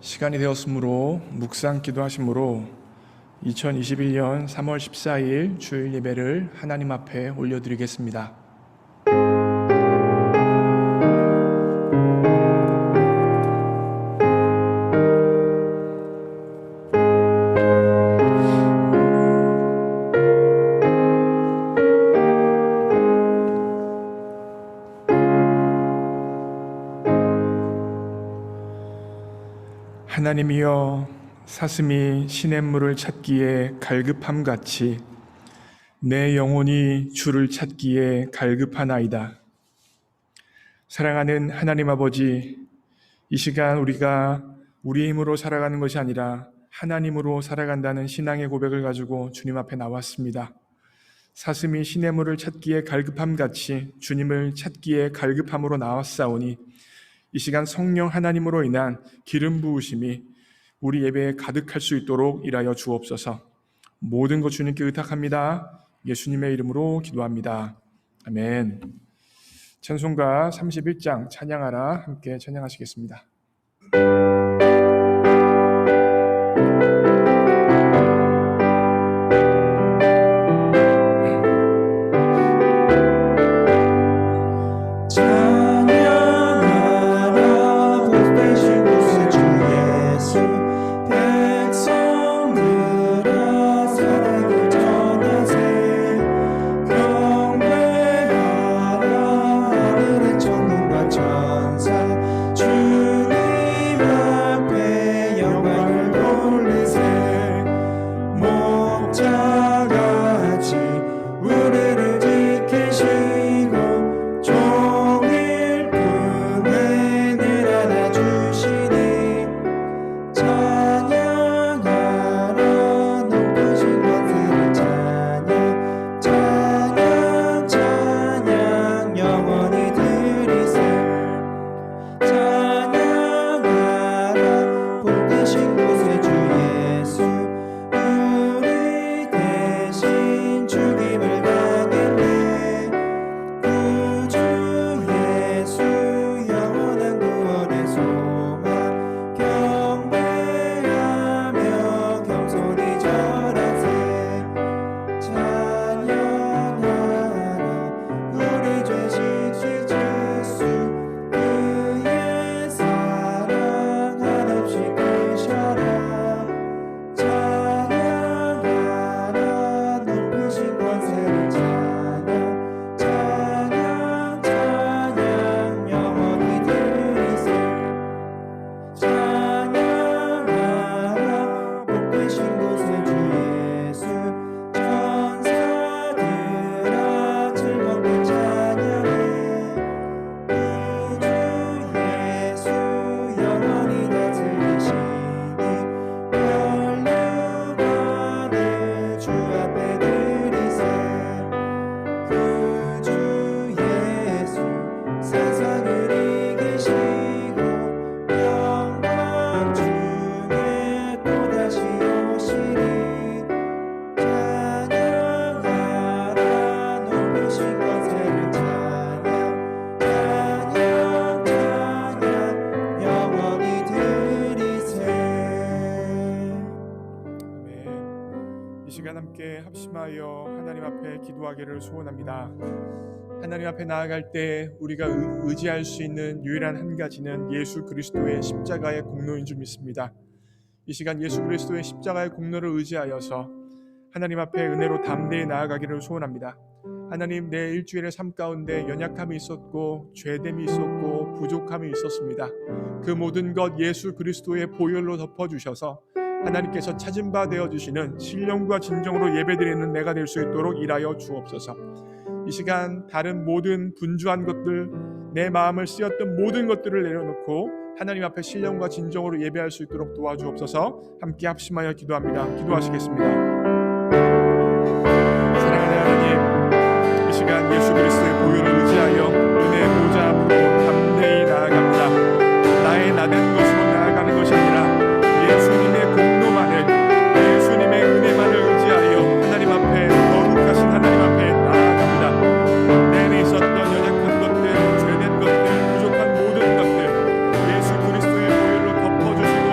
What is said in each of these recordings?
시간이 되었으므로 묵상 기도하심으로 2021년 3월 14일 주일 예배를 하나님 앞에 올려드리겠습니다. 하나님이여, 사슴이 시냇물을 찾기에 갈급함같이 내 영혼이 주를 찾기에 갈급하나이다. 사랑하는 하나님 아버지, 이 시간 우리가 우리의 힘으로 살아가는 것이 아니라 하나님으로 살아간다는 신앙의 고백을 가지고 주님 앞에 나왔습니다. 사슴이 시냇물을 찾기에 갈급함같이 주님을 찾기에 갈급함으로 나왔사오니 이 시간 성령 하나님으로 인한 기름 부으심이 우리 예배에 가득할 수 있도록 일하여 주옵소서. 모든 것 주님께 의탁합니다. 예수님의 이름으로 기도합니다. 아멘. 찬송가 31장 찬양하라 함께 찬양하시겠습니다. 합심하여 하나님 앞에 기도하기를 소원합니다. 하나님 앞에 나아갈 때 우리가 의지할 수 있는 유일한 한 가지는 예수 그리스도의 십자가의 공로인 줄 믿습니다. 이 시간 예수 그리스도의 십자가의 공로를 의지하여서 하나님 앞에 은혜로 담대히 나아가기를 소원합니다. 하나님, 내 일주일의 삶 가운데 연약함이 있었고 죄됨이 있었고 부족함이 있었습니다. 그 모든 것 예수 그리스도의 보혈로 덮어주셔서 하나님께서 찾은 바 되어주시는 신령과 진정으로 예배드리는 내가 될 수 있도록 일하여 주옵소서. 이 시간 다른 모든 분주한 것들, 내 마음을 쓰였던 모든 것들을 내려놓고 하나님 앞에 신령과 진정으로 예배할 수 있도록 도와주옵소서. 함께 합심하여 기도합니다. 기도하시겠습니다. 사랑하는 하나님, 이 시간 예수 그리스도의 보혈을 의지하여 은혜의 보좌 앞으로 담대히 나아갑니다. 나의 나된 것으로 나아가는 것이 아니라 예수님의 공로만을, 예수님의 은혜만을 의지하여 하나님 앞에, 거룩하신 하나님 앞에 나아갑니다. 내 안에 있었던 연약한 것들, 죄된 것들, 부족한 모든 것들 예수 그리스도의 보혈로 덮어주시고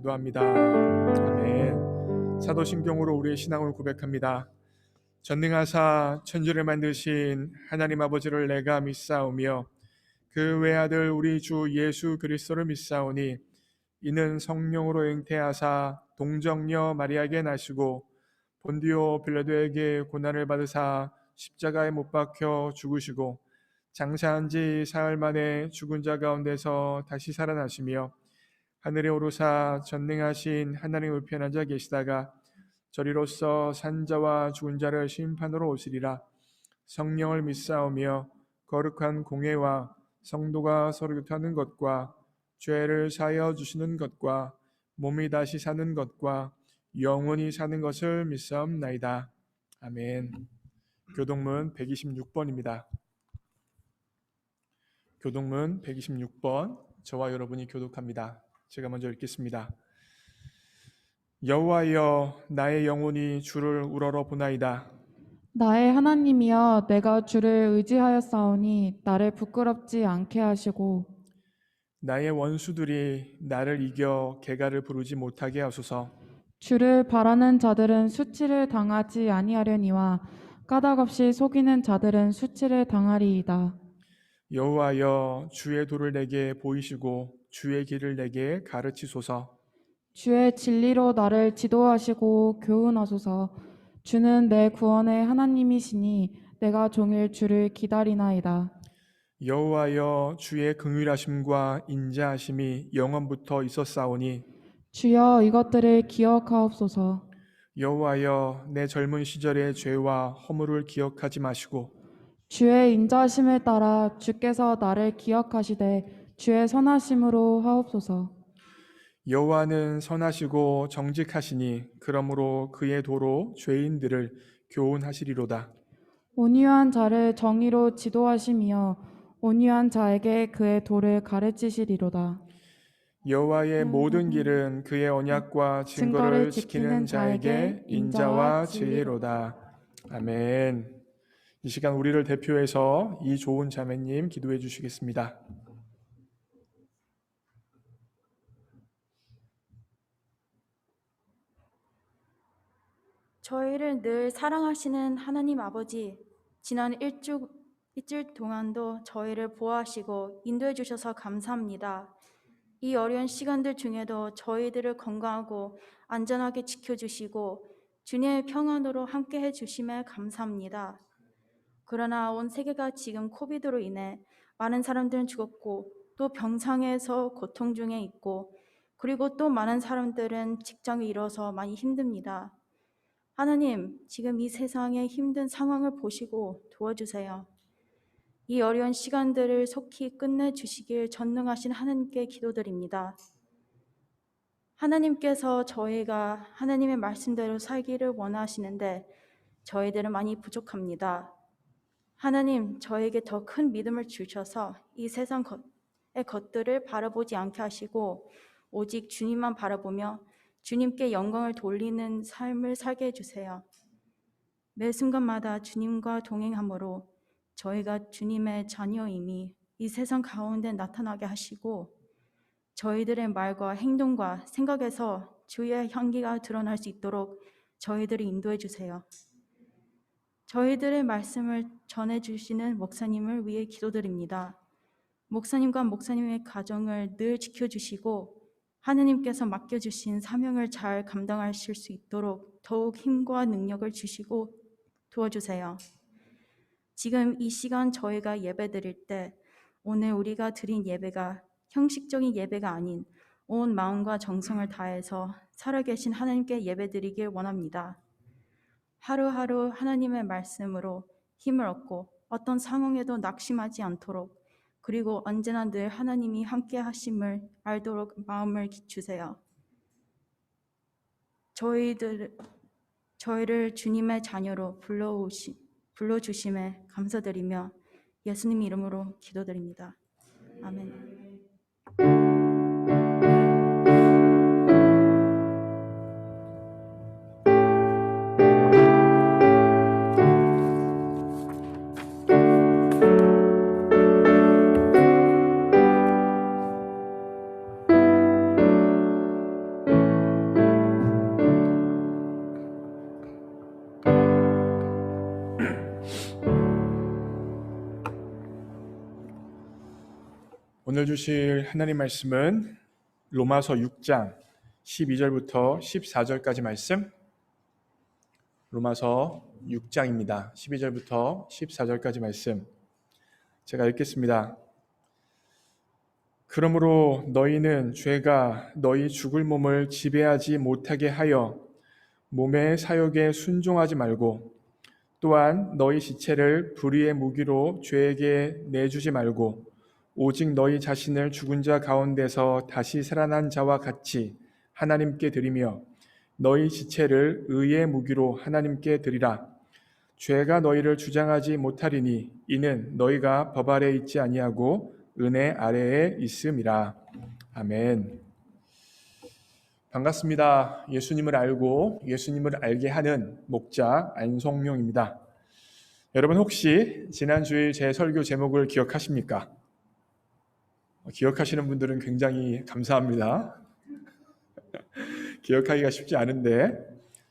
기도합니다. 아멘. 사도신경으로 우리의 신앙을 고백합니다. 전능하사 천지를 만드신 하나님 아버지를 내가 믿사오며 그 외아들 우리 주 예수 그리스도를 믿사오니 이는 성령으로 잉태하사 동정녀 마리아에게 나시고 본디오 빌라도에게 고난을 받으사 십자가에 못 박혀 죽으시고 장사한 지 사흘 만에 죽은 자 가운데서 다시 살아나시며 하늘에 오르사 전능하신 하나님 우편에 앉아 계시다가 저리로서 산자와 죽은 자를 심판으로 오시리라. 성령을 믿사오며 거룩한 공회와 성도가 서로 교통하는 것과 죄를 사하여 주시는 것과 몸이 다시 사는 것과 영원히 사는 것을 믿사옵나이다. 아멘. 교동문 126번입니다. 교동문 126번 저와 여러분이 교독합니다. 제가 먼저 읽겠습니다. 여호와여 나의 영혼이 주를 우러러 보나이다. 나의 하나님이여 내가 주를 의지하였사오니 나를 부끄럽지 않게 하시고 나의 원수들이 나를 이겨 개가를 부르지 못하게 하소서. 주를 바라는 자들은 수치를 당하지 아니하려니와 까닭없이 속이는 자들은 수치를 당하리이다. 여호와여 주의 도를 내게 보이시고 주의 길을 내게 가르치소서. 주의 진리로 나를 지도하시고 교훈하소서. 주는 내 구원의 하나님이시니 내가 종일 주를 기다리나이다. 여호와여 주의 긍휼하심과 인자하심이 영원부터 있었사오니 주여 이것들을 기억하옵소서. 여호와여 내 젊은 시절의 죄와 허물을 기억하지 마시고 주의 인자심을 따라 주께서 나를 기억하시되 주의 선하심으로 하옵소서. 여호와는 선하시고 정직하시니 그러므로 그의 도로 죄인들을 교훈하시리로다. 온유한 자를 정의로 지도하시며 온유한 자에게 그의 도를 가르치시리로다. 여호와의 모든 길은 그의 언약과 증거를 지키는 자에게 인자와 진리로다. 아멘. 이 시간 우리를 대표해서 이 좋은 자매님 기도해 주시겠습니다. 저희를 늘 사랑하시는 하나님 아버지, 지난 일주일 동안도 저희를 보호하시고 인도해 주셔서 감사합니다. 이 어려운 시간들 중에도 저희들을 건강하고 안전하게 지켜주시고 주님의 평안으로 함께 해주심에 감사합니다. 그러나 온 세계가 지금 코비드로 인해 많은 사람들은 죽었고 또 병상에서 고통 중에 있고 그리고 또 많은 사람들은 직장을 잃어서 많이 힘듭니다. 하나님, 지금 이 세상의 힘든 상황을 보시고 도와주세요. 이 어려운 시간들을 속히 끝내주시길 전능하신 하나님께 기도드립니다. 하나님께서 저희가 하나님의 말씀대로 살기를 원하시는데 저희들은 많이 부족합니다. 하나님, 저에게 더 큰 믿음을 주셔서 이 세상의 것들을 바라보지 않게 하시고 오직 주님만 바라보며 주님께 영광을 돌리는 삶을 살게 해주세요. 매 순간마다 주님과 동행함으로 저희가 주님의 자녀임이 이 세상 가운데 나타나게 하시고 저희들의 말과 행동과 생각에서 주의 향기가 드러날 수 있도록 저희들을 인도해 주세요. 저희들의 말씀을 전해주시는 목사님을 위해 기도드립니다. 목사님과 목사님의 가정을 늘 지켜주시고 하느님께서 맡겨주신 사명을 잘 감당하실 수 있도록 더욱 힘과 능력을 주시고 도와주세요. 지금 이 시간 저희가 예배 드릴 때 오늘 우리가 드린 예배가 형식적인 예배가 아닌 온 마음과 정성을 다해서 살아계신 하나님께 예배 드리길 원합니다. 하루하루 하나님의 말씀으로 힘을 얻고 어떤 상황에도 낙심하지 않도록 그리고 언제나 늘 하나님이 함께 하심을 알도록 마음을 주세요. 저희를 주님의 자녀로 불러주심에 감사드리며 예수님 이름으로 기도드립니다. 아멘. 오늘 주실 하나님 말씀은 로마서 6장 12절부터 14절까지 말씀, 로마서 6장입니다. 12절부터 14절까지 말씀 제가 읽겠습니다. 그러므로 너희는 죄가 너희 죽을 몸을 지배하지 못하게 하여 몸의 사욕에 순종하지 말고, 또한 너희 지체를 불의의 무기로 죄에게 내주지 말고, 오직 너희 자신을 죽은 자 가운데서 다시 살아난 자와 같이 하나님께 드리며 너희 지체를 의의 무기로 하나님께 드리라. 죄가 너희를 주장하지 못하리니 이는 너희가 법 아래 있지 아니하고 은혜 아래에 있음이라. 아멘. 반갑습니다. 예수님을 알고 예수님을 알게 하는 목자 안성룡입니다. 여러분 혹시 지난 주일 제 설교 제목을 기억하십니까? 기억하시는 분들은 굉장히 감사합니다. 기억하기가 쉽지 않은데,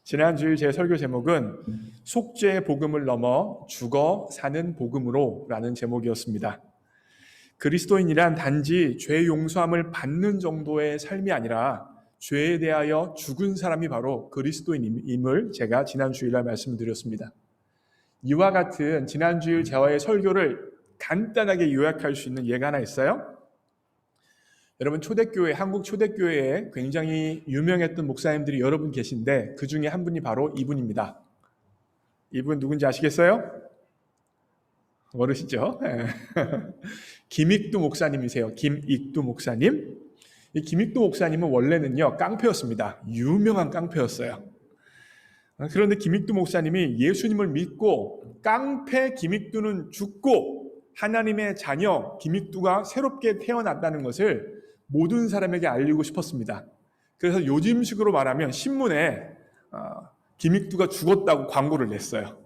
지난 주일 제 설교 제목은 속죄의 복음을 넘어 죽어 사는 복음으로 라는 제목이었습니다. 그리스도인이란 단지 죄 용서함을 받는 정도의 삶이 아니라 죄에 대하여 죽은 사람이 바로 그리스도인임을 제가 지난 주일날 말씀드렸습니다. 이와 같은 지난 주일 제와의 설교를 간단하게 요약할 수 있는 예가 하나 있어요. 여러분 초대교회, 한국 초대교회에 굉장히 유명했던 목사님들이 여러 분 계신데 그 중에 한 분이 바로 이분입니다. 이분 누군지 아시겠어요? 모르시죠? 김익두 목사님이세요. 김익두 목사님. 이 김익두 목사님은 원래는요 깡패였습니다. 유명한 깡패였어요. 그런데 김익두 목사님이 예수님을 믿고 깡패 김익두는 죽고 하나님의 자녀 김익두가 새롭게 태어났다는 것을 모든 사람에게 알리고 싶었습니다. 그래서 요즘식으로 말하면 신문에 김익두가 죽었다고 광고를 냈어요.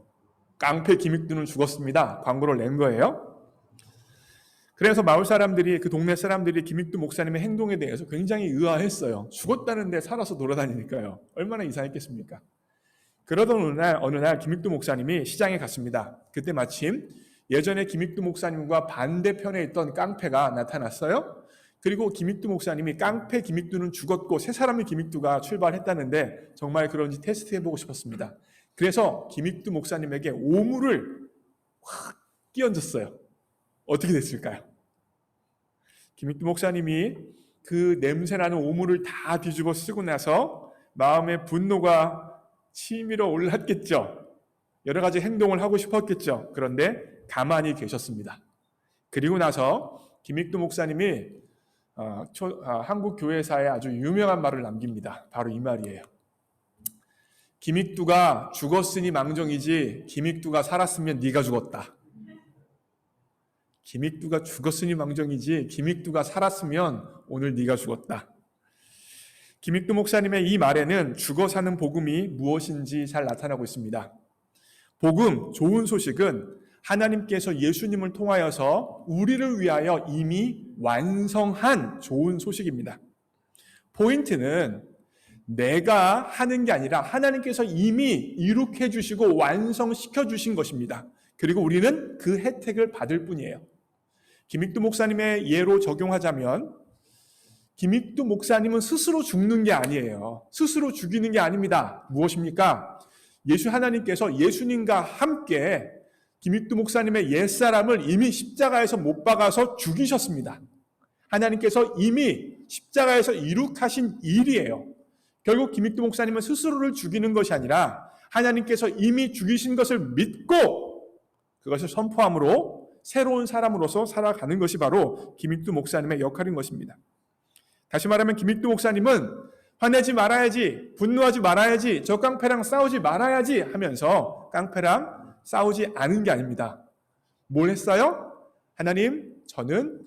깡패 김익두는 죽었습니다. 광고를 낸 거예요. 그래서 마을 사람들이, 그 동네 사람들이 김익두 목사님의 행동에 대해서 굉장히 의아했어요. 죽었다는데 살아서 돌아다니니까요. 얼마나 이상했겠습니까? 그러던 어느 날 김익두 목사님이 시장에 갔습니다. 그때 마침 예전에 김익두 목사님과 반대편에 있던 깡패가 나타났어요. 그리고 김익두 목사님이 깡패 김익두는 죽었고 새 사람의 김익두가 출발했다는데 정말 그런지 테스트해보고 싶었습니다. 그래서 김익두 목사님에게 오물을 확 끼얹었어요. 어떻게 됐을까요? 김익두 목사님이 그 냄새나는 오물을 다 뒤집어 쓰고 나서 마음의 분노가 치밀어 올랐겠죠. 여러 가지 행동을 하고 싶었겠죠. 그런데 가만히 계셨습니다. 그리고 나서 김익두 목사님이 한국 교회사에 아주 유명한 말을 남깁니다. 바로 이 말이에요. 김익두가 죽었으니 망정이지 김익두가 살았으면 네가 죽었다. 김익두가 죽었으니 망정이지 김익두가 살았으면 오늘 네가 죽었다. 김익두 목사님의 이 말에는 죽어 사는 복음이 무엇인지 잘 나타나고 있습니다. 복음, 좋은 소식은 하나님께서 예수님을 통하여서 우리를 위하여 이미 완성한 좋은 소식입니다. 포인트는 내가 하는 게 아니라 하나님께서 이미 이룩해 주시고 완성시켜 주신 것입니다. 그리고 우리는 그 혜택을 받을 뿐이에요. 김익두 목사님의 예로 적용하자면 김익두 목사님은 스스로 죽는 게 아니에요. 스스로 죽이는 게 아닙니다. 무엇입니까? 하나님께서 예수님과 함께 김익두 목사님의 옛사람을 이미 십자가에서 못 박아서 죽이셨습니다. 하나님께서 이미 십자가에서 이룩하신 일이에요. 결국 김익두 목사님은 스스로를 죽이는 것이 아니라 하나님께서 이미 죽이신 것을 믿고 그것을 선포함으로 새로운 사람으로서 살아가는 것이 바로 김익두 목사님의 역할인 것입니다. 다시 말하면 김익두 목사님은 화내지 말아야지, 분노하지 말아야지, 저 깡패랑 싸우지 말아야지 하면서 깡패랑 싸우지 않은 게 아닙니다. 뭘 했어요? 하나님, 저는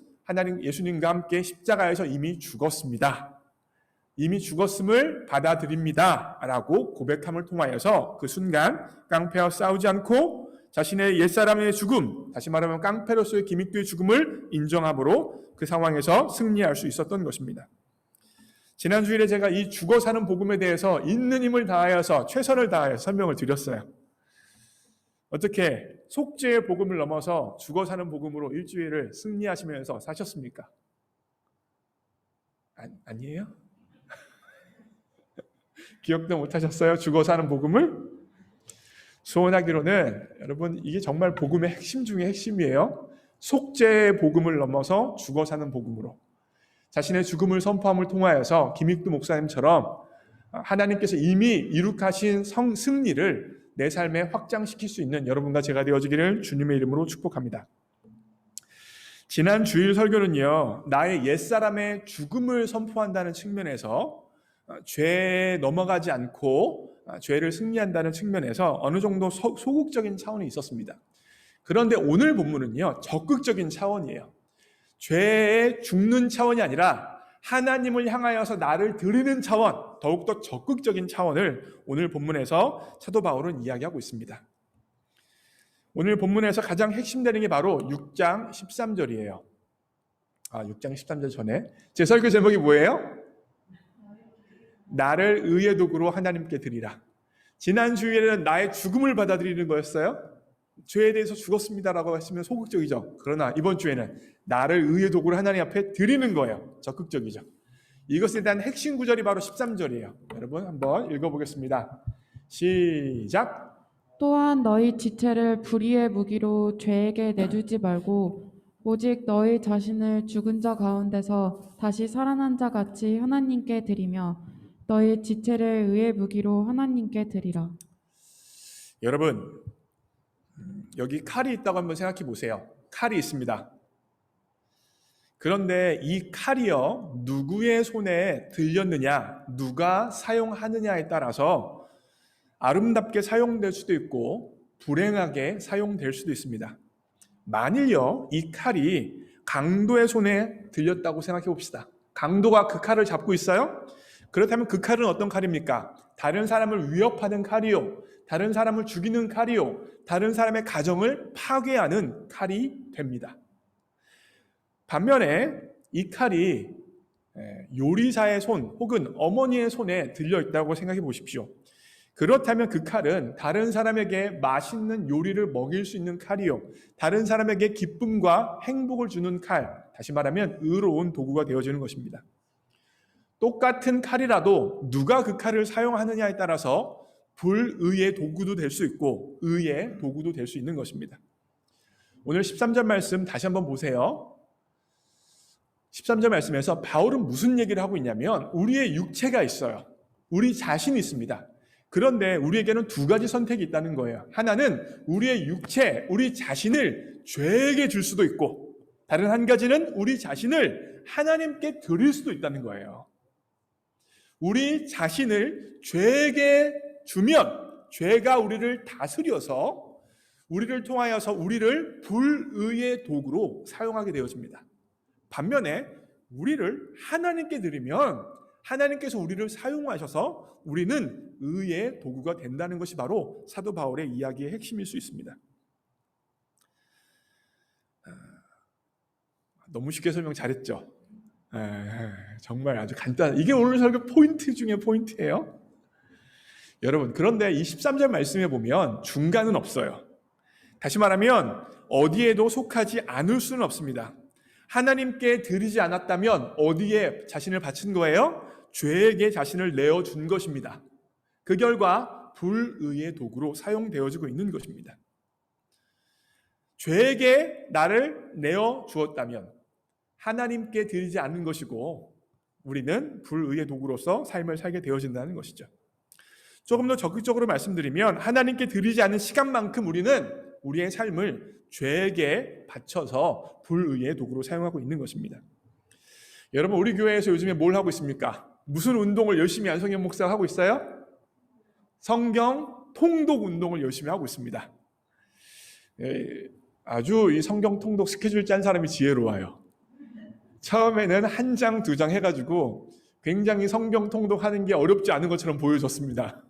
예수님과 함께 십자가에서 이미 죽었습니다. 이미 죽었음을 받아들입니다. 라고 고백함을 통하여서 그 순간 깡패와 싸우지 않고 자신의 옛사람의 죽음, 다시 말하면 깡패로서의 김익두의 죽음을 인정함으로 그 상황에서 승리할 수 있었던 것입니다. 지난 주일에 제가 이 죽어 사는 복음에 대해서 있는 힘을 다하여서 최선을 다하여서 설명을 드렸어요. 어떻게 속죄의 복음을 넘어서 죽어 사는 복음으로 일주일을 승리하시면서 사셨습니까? 아니에요? 기억도 못하셨어요? 죽어 사는 복음을? 소원하기로는 여러분 이게 정말 복음의 핵심 중에 핵심이에요. 속죄의 복음을 넘어서 죽어 사는 복음으로 자신의 죽음을 선포함을 통하여서 김익두 목사님처럼 하나님께서 이미 이룩하신 승리를 내 삶에 확장시킬 수 있는 여러분과 제가 되어지기를 주님의 이름으로 축복합니다. 지난 주일 설교는요, 나의 옛사람의 죽음을 선포한다는 측면에서 죄에 넘어가지 않고 죄를 승리한다는 측면에서 어느 정도 소극적인 차원이 있었습니다. 그런데 오늘 본문은요, 적극적인 차원이에요. 죄에 죽는 차원이 아니라 하나님을 향하여서 나를 드리는 차원, 더욱더 적극적인 차원을 오늘 본문에서 사도 바울은 이야기하고 있습니다. 오늘 본문에서 가장 핵심되는 게 바로 6장 13절이에요. 6장 13절 전에 제 설교 제목이 뭐예요? 나를 의의 도구로 하나님께 드리라. 지난 주일에는 나의 죽음을 받아들이는 거였어요. 죄에 대해서 죽었습니다라고 하시면 소극적이죠. 그러나 이번 주에는 나를 의의 도구로 하나님 앞에 드리는 거예요. 적극적이죠. 이것에 대한 핵심 구절이 바로 13절이에요. 여러분 한번 읽어보겠습니다. 시작. 또한 너희 지체를 불의의 무기로 죄에게 내주지 말고 오직 너희 자신을 죽은 자 가운데서 다시 살아난 자 같이 하나님께 드리며 너희 지체를 의의 무기로 하나님께 드리라. 여러분 여기 칼이 있다고 한번 생각해 보세요. 칼이 있습니다. 그런데 이 칼이요, 누구의 손에 들렸느냐, 누가 사용하느냐에 따라서 아름답게 사용될 수도 있고 불행하게 사용될 수도 있습니다. 만일요, 이 칼이 강도의 손에 들렸다고 생각해 봅시다. 강도가 그 칼을 잡고 있어요? 그렇다면 그 칼은 어떤 칼입니까? 다른 사람을 위협하는 칼이요, 다른 사람을 죽이는 칼이요, 다른 사람의 가정을 파괴하는 칼이 됩니다. 반면에 이 칼이 요리사의 손 혹은 어머니의 손에 들려있다고 생각해 보십시오. 그렇다면 그 칼은 다른 사람에게 맛있는 요리를 먹일 수 있는 칼이요, 다른 사람에게 기쁨과 행복을 주는 칼, 다시 말하면 의로운 도구가 되어지는 것입니다. 똑같은 칼이라도 누가 그 칼을 사용하느냐에 따라서 불의의 도구도 될 수 있고 의의 도구도 될 수 있는 것입니다. 오늘 13절 말씀 다시 한번 보세요. 13절 말씀에서 바울은 무슨 얘기를 하고 있냐면 우리의 육체가 있어요. 우리 자신이 있습니다. 그런데 우리에게는 두 가지 선택이 있다는 거예요. 하나는 우리의 육체, 우리 자신을 죄에게 줄 수도 있고 다른 한 가지는 우리 자신을 하나님께 드릴 수도 있다는 거예요. 우리 자신을 죄에게 주면 죄가 우리를 다스려서 우리를 통하여서 우리를 불의의 도구로 사용하게 되어집니다. 반면에 우리를 하나님께 드리면 하나님께서 우리를 사용하셔서 우리는 의의 도구가 된다는 것이 바로 사도 바울의 이야기의 핵심일 수 있습니다. 너무 쉽게 설명 잘했죠? 정말 아주 간단한, 이게 오늘 설교 포인트 중에 포인트예요. 여러분, 그런데 이 13절 말씀에 보면 중간은 없어요. 다시 말하면 어디에도 속하지 않을 수는 없습니다. 하나님께 드리지 않았다면 어디에 자신을 바친 거예요? 죄에게 자신을 내어준 것입니다. 그 결과 불의의 도구로 사용되어지고 있는 것입니다. 죄에게 나를 내어주었다면 하나님께 드리지 않는 것이고 우리는 불의의 도구로서 삶을 살게 되어진다는 것이죠. 조금 더 적극적으로 말씀드리면 하나님께 드리지 않는 시간만큼 우리는 우리의 삶을 죄에게 바쳐서 불의의 도구로 사용하고 있는 것입니다. 여러분, 우리 교회에서 요즘에 뭘 하고 있습니까? 무슨 운동을 열심히 안성현 목사가 하고 있어요? 성경 통독 운동을 열심히 하고 있습니다. 아주 이 성경 통독 스케줄 짠 사람이 지혜로워요. 처음에는 한 장, 두 장 해가지고 굉장히 성경 통독하는 게 어렵지 않은 것처럼 보여줬습니다.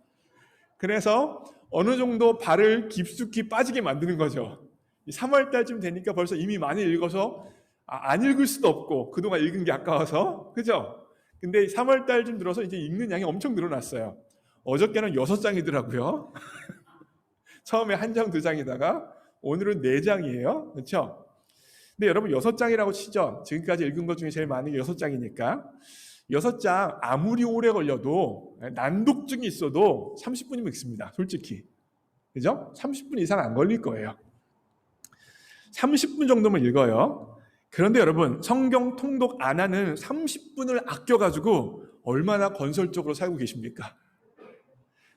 그래서 어느 정도 발을 깊숙이 빠지게 만드는 거죠. 3월 달쯤 되니까 벌써 이미 많이 읽어서 안 읽을 수도 없고 그동안 읽은 게 아까워서, 그죠? 근데 3월 달쯤 들어서 이제 읽는 양이 엄청 늘어났어요. 어저께는 6장이더라고요. 처음에 한 장, 두 장이다가 오늘은 4장이에요. 그렇죠? 근데 여러분 6장이라고 치죠. 지금까지 읽은 것 중에 제일 많은 게 6장이니까 6장 아무리 오래 걸려도 난독증이 있어도 30분이면 읽습니다. 솔직히. 그죠? 30분 이상 안 걸릴 거예요. 30분 정도면 읽어요. 그런데 여러분, 성경 통독 안 하는 30분을 아껴가지고 얼마나 건설적으로 살고 계십니까?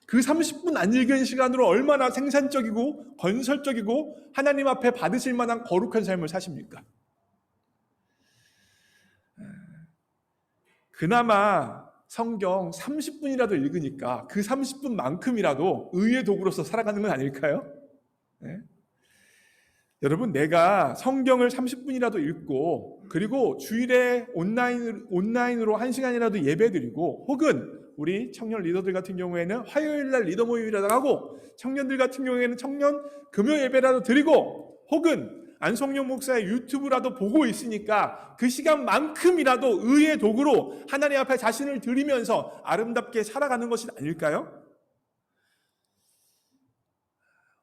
그 30분 안 읽은 시간으로 얼마나 생산적이고 건설적이고 하나님 앞에 받으실 만한 거룩한 삶을 사십니까? 그나마 성경 30분이라도 읽으니까 그 30분만큼이라도 의의 도구로서 살아가는 건 아닐까요? 네? 여러분, 내가 성경을 30분이라도 읽고 그리고 주일에 온라인으로 1시간이라도 예배드리고 혹은 우리 청년 리더들 같은 경우에는 화요일날 리더 모임이라도 하고 청년들 같은 경우에는 청년 금요 예배라도 드리고 혹은 안성용 목사의 유튜브라도 보고 있으니까 그 시간만큼이라도 의의 도구로 하나님 앞에 자신을 드리면서 아름답게 살아가는 것이 아닐까요?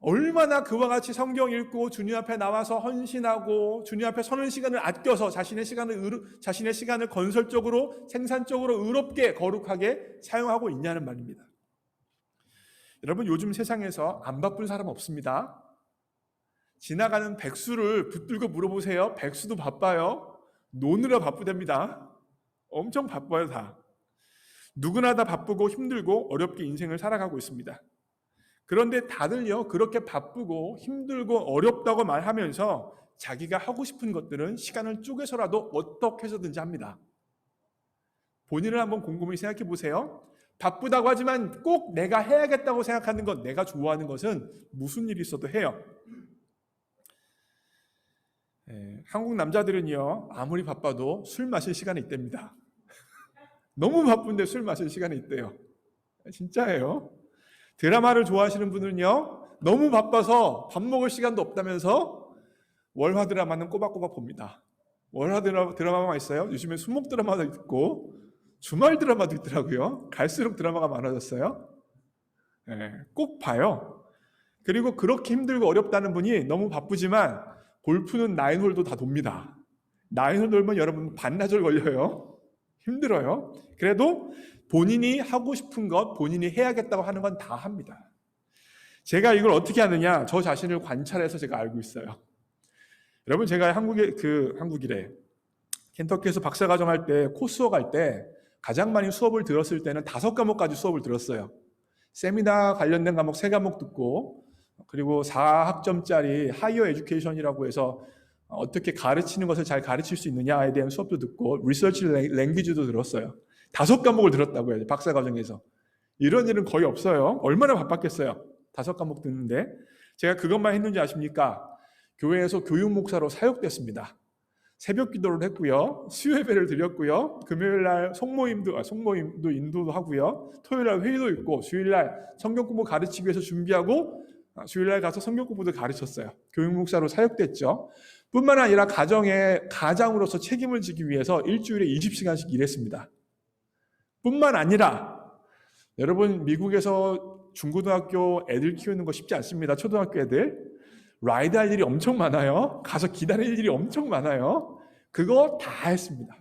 얼마나 그와 같이 성경 읽고 주님 앞에 나와서 헌신하고 주님 앞에 서는 시간을 아껴서 자신의 시간을 건설적으로 생산적으로 의롭게 거룩하게 사용하고 있냐는 말입니다. 여러분, 요즘 세상에서 안 바쁜 사람 없습니다. 지나가는 백수를 붙들고 물어보세요. 백수도 바빠요. 노느라 바쁘답니다. 엄청 바빠요, 다. 누구나 다 바쁘고 힘들고 어렵게 인생을 살아가고 있습니다. 그런데 다들요, 그렇게 바쁘고 힘들고 어렵다고 말하면서 자기가 하고 싶은 것들은 시간을 쪼개서라도 어떻게 해서든지 합니다. 본인을 한번 곰곰이 생각해 보세요. 바쁘다고 하지만 꼭 내가 해야겠다고 생각하는 것, 내가 좋아하는 것은 무슨 일이 있어도 해요. 한국 남자들은요, 아무리 바빠도 술 마실 시간이 있답니다. 너무 바쁜데 술 마실 시간이 있대요. 진짜예요. 드라마를 좋아하시는 분은요, 너무 바빠서 밥 먹을 시간도 없다면서 월화 드라마는 꼬박꼬박 봅니다. 월화 드라마만 있어요. 요즘에 수목 드라마도 있고 주말 드라마도 있더라고요. 갈수록 드라마가 많아졌어요. 꼭 봐요. 그리고 그렇게 힘들고 어렵다는 분이 너무 바쁘지만 골프는 9홀도 다 돕니다. 9홀 돌면 여러분 반나절 걸려요. 힘들어요. 그래도 본인이 하고 싶은 것, 본인이 해야겠다고 하는 건 다 합니다. 제가 이걸 어떻게 하느냐, 저 자신을 관찰해서 제가 알고 있어요. 여러분, 제가 한국이래. 켄터키에서 박사과정 할 때, 코스워크 할 때 가장 많이 수업을 들었을 때는 5과목까지 수업을 들었어요. 세미나 관련된 과목 3과목 듣고 그리고 4학점짜리 하이어 에듀케이션이라고 해서 어떻게 가르치는 것을 잘 가르칠 수 있느냐에 대한 수업도 듣고 리서치 랭귀지도 들었어요. 5과목을 들었다고 해요. 박사과정에서. 이런 일은 거의 없어요. 얼마나 바빴겠어요. 5과목 듣는데. 제가 그것만 했는지 아십니까? 교회에서 교육목사로 사역됐습니다. 새벽 기도를 했고요. 수요예배를 드렸고요. 금요일날 송모임도 인도도 하고요. 토요일날 회의도 있고 주일날 성경 공부 가르치기 위해서 준비하고 주일날 가서 성경 공부도 가르쳤어요. 교육목사로 사역됐죠. 뿐만 아니라 가장으로서 책임을 지기 위해서 일주일에 20시간씩 일했습니다. 뿐만 아니라 여러분, 미국에서 중고등학교 애들 키우는 거 쉽지 않습니다. 초등학교 애들 라이드 할 일이 엄청 많아요. 가서 기다릴 일이 엄청 많아요. 그거 다 했습니다.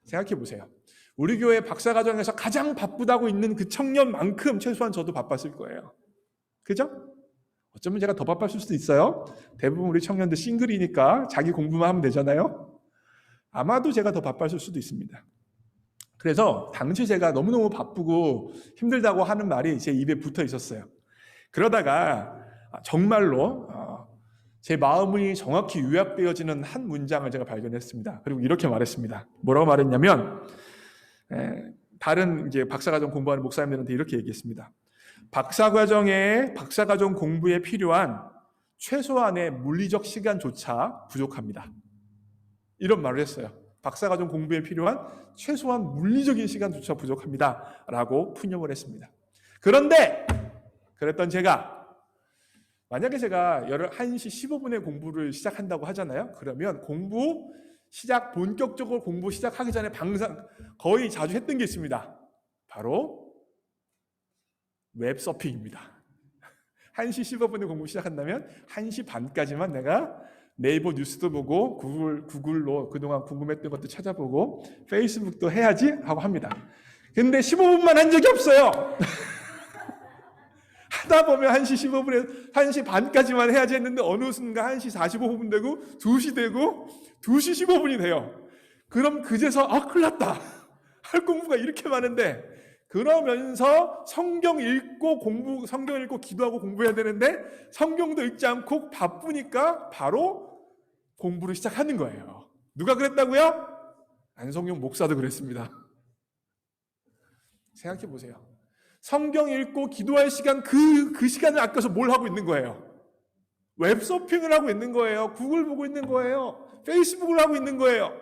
생각해 보세요. 우리 교회 박사과정에서 가장 바쁘다고 있는 그 청년만큼 최소한 저도 바빴을 거예요. 그죠? 어쩌면 제가 더 바빴을 수도 있어요. 대부분 우리 청년들 싱글이니까 자기 공부만 하면 되잖아요. 아마도 제가 더 바빴을 수도 있습니다. 그래서 당시 제가 너무너무 바쁘고 힘들다고 하는 말이 제 입에 붙어 있었어요. 그러다가 정말로 제 마음이 정확히 요약되어지는 한 문장을 제가 발견했습니다. 그리고 이렇게 말했습니다. 뭐라고 말했냐면 다른 이제 박사과정 공부하는 목사님들한테 이렇게 얘기했습니다. 박사과정 공부에 필요한 최소한의 물리적 시간조차 부족합니다. 이런 말을 했어요. 박사과정 공부에 필요한 최소한 물리적인 시간조차 부족합니다. 라고 푸념을 했습니다. 그런데 그랬던 제가 만약에 제가 1시 15분에 공부를 시작한다고 하잖아요. 그러면 본격적으로 공부 시작하기 전에 거의 자주 했던 게 있습니다. 바로 웹서핑입니다. 1시 15분에 공부 시작한다면 1시 반까지만 내가 네이버 뉴스도 보고 구글로 그동안 궁금했던 것도 찾아보고 페이스북도 해야지 하고 합니다. 근데 15분만 한 적이 없어요. 하다 보면 1시 15분에 1시 반까지만 해야지 했는데 어느 순간 1시 45분 되고 2시 되고 2시 15분이 돼요. 그럼 그제서 큰일 났다. 할 공부가 이렇게 많은데, 그러면서 성경 읽고 기도하고 공부해야 되는데 성경도 읽지 않고 바쁘니까 바로 공부를 시작하는 거예요. 누가 그랬다고요? 안성용 목사도 그랬습니다. 생각해 보세요. 성경 읽고 기도할 시간, 그 시간을 아껴서 뭘 하고 있는 거예요? 웹서핑을 하고 있는 거예요. 구글 보고 있는 거예요. 페이스북을 하고 있는 거예요.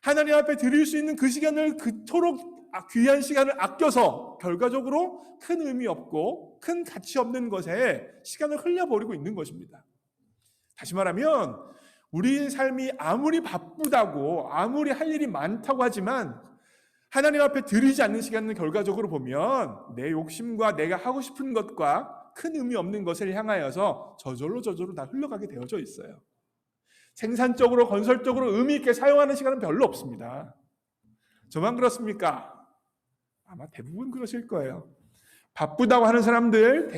하나님 앞에 드릴 수 있는 그 시간을 그토록 귀한 시간을 아껴서 결과적으로 큰 의미 없고 큰 가치 없는 것에 시간을 흘려버리고 있는 것입니다. 다시 말하면 우리의 삶이 아무리 바쁘다고 아무리 할 일이 많다고 하지만 하나님 앞에 드리지 않는 시간은 결과적으로 보면 내 욕심과 내가 하고 싶은 것과 큰 의미 없는 것을 향하여서 저절로 다 흘러가게 되어져 있어요. 생산적으로 건설적으로 의미 있게 사용하는 시간은 별로 없습니다. 저만 그렇습니까? 아마 대부분 그러실 거예요. 바쁘다고 하는 사람들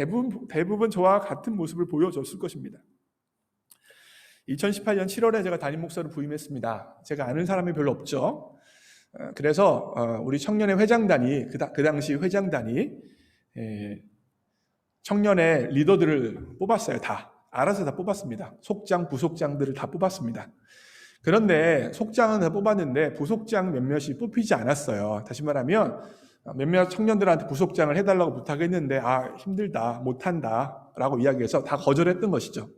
대부분 저와 같은 모습을 보여줬을 것입니다. 2018년 7월에 제가 담임 목사로 부임했습니다. 제가 아는 사람이 별로 없죠. 그래서 우리 청년의 회장단이 그 당시 회장단이 청년의 리더들을 뽑았어요. 알아서 다 뽑았습니다. 속장, 부속장들을 다 뽑았습니다. 그런데 속장은 다 뽑았는데 부속장 몇몇이 뽑히지 않았어요. 다시 말하면 몇몇 청년들한테 부속장을 해달라고 부탁했는데 힘들다, 못한다 라고 이야기해서 다 거절했던 것이죠.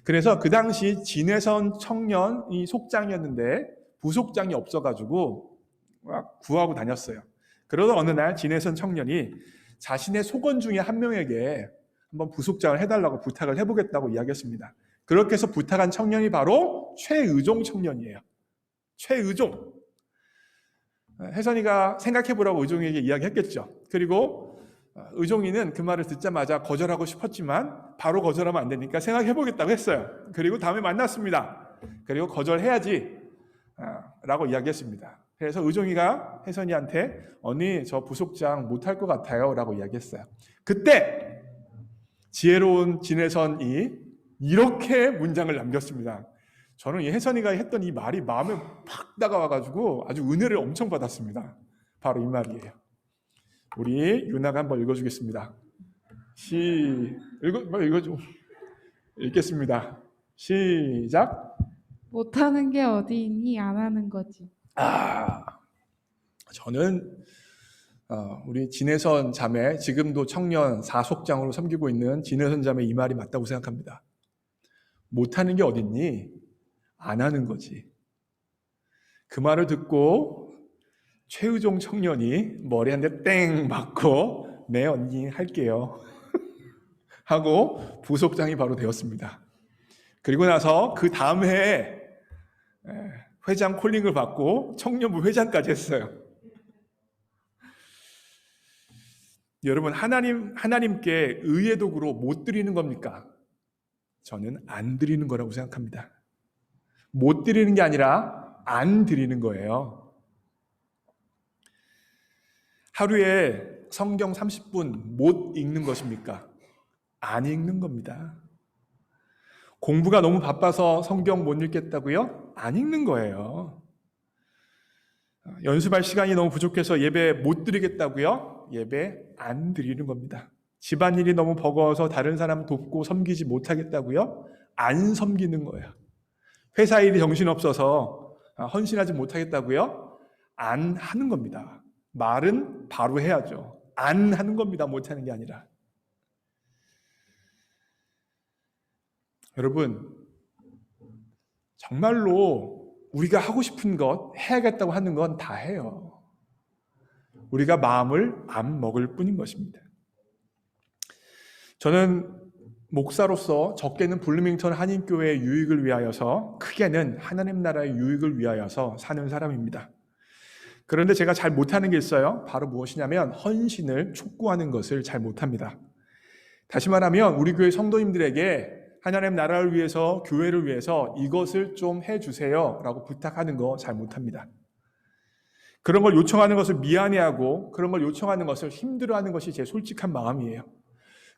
그래서 그 당시 진해선 청년이 속장이었는데 부속장이 없어가지고 막 구하고 다녔어요. 그러다 어느 날 진해선 청년이 자신의 속원 중에 한 명에게 한번 부속장을 해달라고 부탁을 해보겠다고 이야기했습니다. 그렇게 해서 부탁한 청년이 바로 최의종 청년이에요. 최의종. 혜선이가 생각해보라고 의종이에게 이야기했겠죠. 그리고 의종이는 그 말을 듣자마자 거절하고 싶었지만 바로 거절하면 안 되니까 생각해보겠다고 했어요. 그리고 다음에 만났습니다. 그리고 거절해야지 라고 이야기했습니다. 그래서 의종이가 혜선이한테 언니 저 부속장 못할 것 같아요 라고 이야기했어요. 그때 지혜로운 진혜선이 이렇게 문장을 남겼습니다. 저는 이 혜선이가 했던 이 말이 마음에 팍 다가와가지고 아주 은혜를 엄청 받았습니다. 바로 이 말이에요. 우리 유나가 한번 읽어주겠습니다. 읽어줘. 읽겠습니다. 시작. 못하는 게 어디 있니? 안 하는 거지. 저는 우리 진혜선 자매, 지금도 청년 4속장으로 섬기고 있는 진혜선 자매 이 말이 맞다고 생각합니다. 못하는 게 어딨니? 안 하는 거지. 그 말을 듣고 최의종 청년이 머리 한 대 땡 맞고 네 언니 할게요 하고 부속장이 바로 되었습니다. 그리고 나서 그 다음 해에 회장 콜링을 받고 청년부 회장까지 했어요. 여러분, 하나님께 의의 도구로 못 드리는 겁니까? 저는 안 드리는 거라고 생각합니다. 못 드리는 게 아니라 안 드리는 거예요. 하루에 성경 30분 못 읽는 것입니까? 안 읽는 겁니다. 공부가 너무 바빠서 성경 못 읽겠다고요? 안 읽는 거예요. 연습할 시간이 너무 부족해서 예배 못 드리겠다고요? 예배 안 드리는 겁니다. 집안일이 너무 버거워서 다른 사람 돕고 섬기지 못하겠다고요? 안 섬기는 거예요. 회사 일이 정신없어서 헌신하지 못하겠다고요? 안 하는 겁니다. 말은 바로 해야죠. 안 하는 겁니다. 못하는 게 아니라. 여러분, 정말로 우리가 하고 싶은 것, 해야겠다고 하는 건 다 해요. 우리가 마음을 안 먹을 뿐인 것입니다. 저는 목사로서 적게는 블루밍턴 한인교회의 유익을 위하여서, 크게는 하나님 나라의 유익을 위하여서 사는 사람입니다. 그런데 제가 잘 못하는 게 있어요. 바로 무엇이냐면 헌신을 촉구하는 것을 잘 못합니다. 다시 말하면 우리 교회 성도님들에게 하나님 나라를 위해서, 교회를 위해서 이것을 좀 해주세요 라고 부탁하는 거 잘 못합니다. 그런 걸 요청하는 것을 미안해하고 그런 걸 요청하는 것을 힘들어하는 것이 제 솔직한 마음이에요.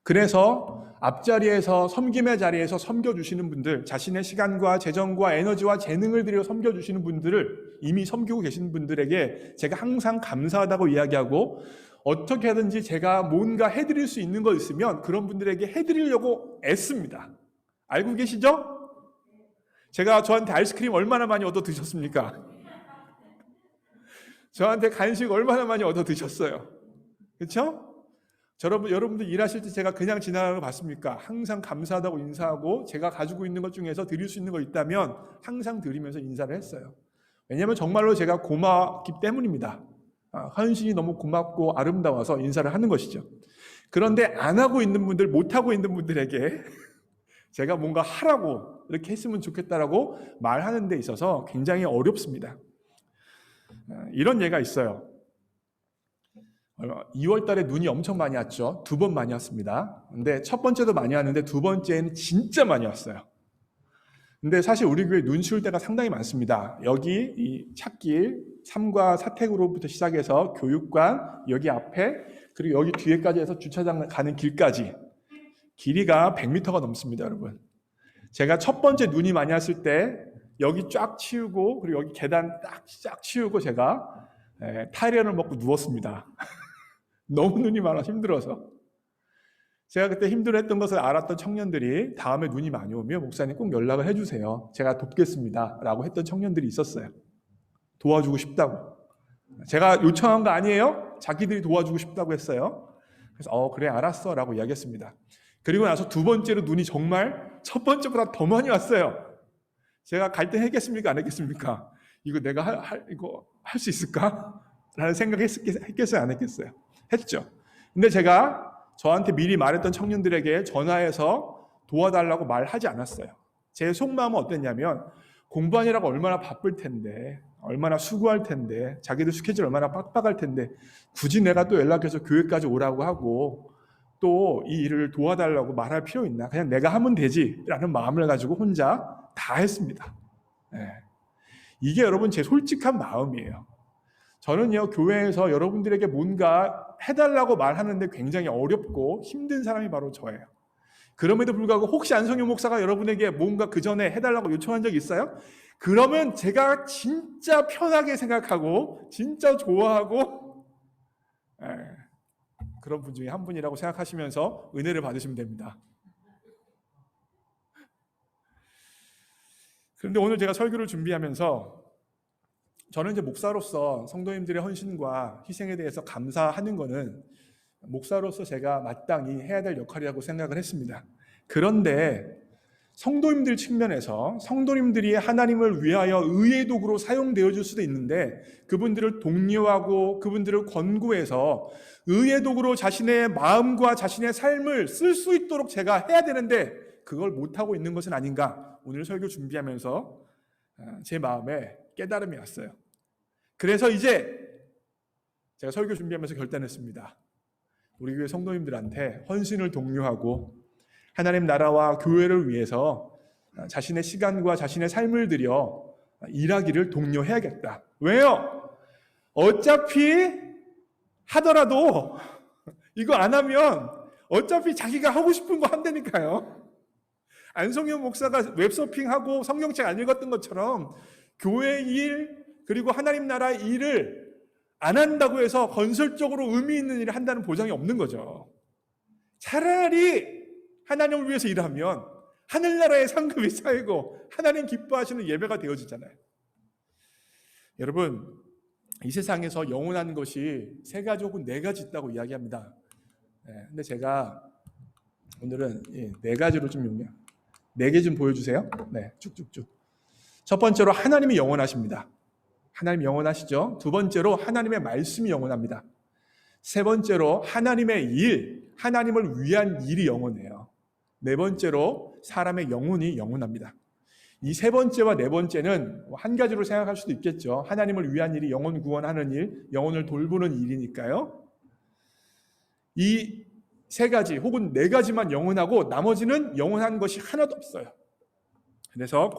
그래서 앞자리에서, 섬김의 자리에서 섬겨주시는 분들, 자신의 시간과 재정과 에너지와 재능을 들여 섬겨주시는 분들을, 이미 섬기고 계신 분들에게 제가 항상 감사하다고 이야기하고, 어떻게 하든지 제가 뭔가 해드릴 수 있는 거 있으면 그런 분들에게 해드리려고 애씁니다. 알고 계시죠? 제가 저한테 아이스크림 얼마나 많이 얻어 드셨습니까? 저한테 간식 얼마나 많이 얻어 드셨어요. 그렇죠? 여러분들 일하실 때 제가 그냥 지나가는 거 봤습니까? 항상 감사하다고 인사하고, 제가 가지고 있는 것 중에서 드릴 수 있는 거 있다면 항상 드리면서 인사를 했어요. 왜냐하면 정말로 제가 고맙기 때문입니다. 헌신이 너무 고맙고 아름다워서 인사를 하는 것이죠. 그런데 안 하고 있는 분들, 못 하고 있는 분들에게 제가 뭔가 하라고 이렇게 했으면 좋겠다라고 말하는 데 있어서 굉장히 어렵습니다. 이런 예가 있어요. 2월 달에 눈이 엄청 많이 왔죠. 2번 많이 왔습니다. 근데 첫 번째도 많이 왔는데 두 번째는 진짜 많이 왔어요. 근데 사실 우리 교회 눈 치울 때가 상당히 많습니다. 여기 이 찻길, 삼과 사택으로부터 시작해서 교육관, 여기 앞에, 그리고 여기 뒤에까지 해서 주차장 가는 길까지 길이가 100m가 넘습니다, 여러분. 제가 첫 번째 눈이 많이 왔을 때 여기 쫙 치우고, 그리고 여기 계단 쫙 치우고 제가 타이레놀을 먹고 누웠습니다. 너무 눈이 많아서 힘들어서. 제가 그때 힘들어했던 것을 알았던 청년들이 다음에 눈이 많이 오면 목사님 꼭 연락을 해주세요. 제가 돕겠습니다 라고 했던 청년들이 있었어요. 도와주고 싶다고. 제가 요청한 거 아니에요? 자기들이 도와주고 싶다고 했어요. 그래서 그래 알았어 라고 이야기했습니다. 그리고 나서 두 번째로 눈이 정말 첫 번째보다 더 많이 왔어요. 제가 갈등했겠습니까? 안 했겠습니까? 이거 내가 이거 할 수 있을까? 라는 생각했겠어요? 안 했겠어요? 했죠. 근데 제가 저한테 미리 말했던 청년들에게 전화해서 도와달라고 말하지 않았어요. 제 속마음은 어땠냐면, 공부하느라고 얼마나 바쁠 텐데, 얼마나 수고할 텐데, 자기들 스케줄 얼마나 빡빡할 텐데 굳이 내가 또 연락해서 교회까지 오라고 하고 또 이 일을 도와달라고 말할 필요 있나? 그냥 내가 하면 되지 라는 마음을 가지고 혼자 다 했습니다. 이게 여러분 제 솔직한 마음이에요. 저는요, 교회에서 여러분들에게 뭔가 해달라고 말하는데 굉장히 어렵고 힘든 사람이 바로 저예요. 그럼에도 불구하고 혹시 안성효 목사가 여러분에게 뭔가 그 전에 해달라고 요청한 적 있어요? 그러면 제가 진짜 편하게 생각하고 진짜 좋아하고 그런 분 중에 한 분이라고 생각하시면서 은혜를 받으시면 됩니다. 그런데 오늘 제가 설교를 준비하면서 저는 이제 목사로서 성도님들의 헌신과 희생에 대해서 감사하는 것은 목사로서 제가 마땅히 해야 될 역할이라고 생각을 했습니다. 그런데 성도님들 측면에서 성도님들이 하나님을 위하여 의의 도구로 사용되어질 수도 있는데, 그분들을 독려하고 그분들을 권고해서 의의 도구로 자신의 마음과 자신의 삶을 쓸 수 있도록 제가 해야 되는데 그걸 못하고 있는 것은 아닌가, 오늘 설교 준비하면서 제 마음에 깨달음이 왔어요. 그래서 이제 제가 설교 준비하면서 결단했습니다. 우리 교회 성도님들한테 헌신을 독려하고 하나님 나라와 교회를 위해서 자신의 시간과 자신의 삶을 들여 일하기를 독려해야겠다. 왜요? 어차피 하더라도 이거 안 하면 어차피 자기가 하고 싶은 거 한다니까요. 안성효 목사가 웹서핑하고 성경책 안 읽었던 것처럼 교회 일 그리고 하나님 나라 일을 안 한다고 해서 건설적으로 의미 있는 일을 한다는 보장이 없는 거죠. 차라리 하나님을 위해서 일하면 하늘나라의 상급이 쌓이고 하나님 기뻐하시는 예배가 되어지잖아요. 여러분, 이 세상에서 영원한 것이 3가지 혹은 4가지 있다고 이야기합니다. 근데 제가 오늘은 4가지로 좀 용량 4개 좀 보여주세요. 쭉쭉쭉. 첫 번째로 하나님이 영원하십니다. 하나님 영원하시죠. 두 번째로 하나님의 말씀이 영원합니다. 세 번째로 하나님의 일, 하나님을 위한 일이 영원해요. 네 번째로 사람의 영혼이 영원합니다. 이 세 번째와 네 번째는 한 가지로 생각할 수도 있겠죠. 하나님을 위한 일이 영혼 구원하는 일, 영혼을 돌보는 일이니까요. 이 세 가지 혹은 네 가지만 영원하고 나머지는 영원한 것이 하나도 없어요. 그래서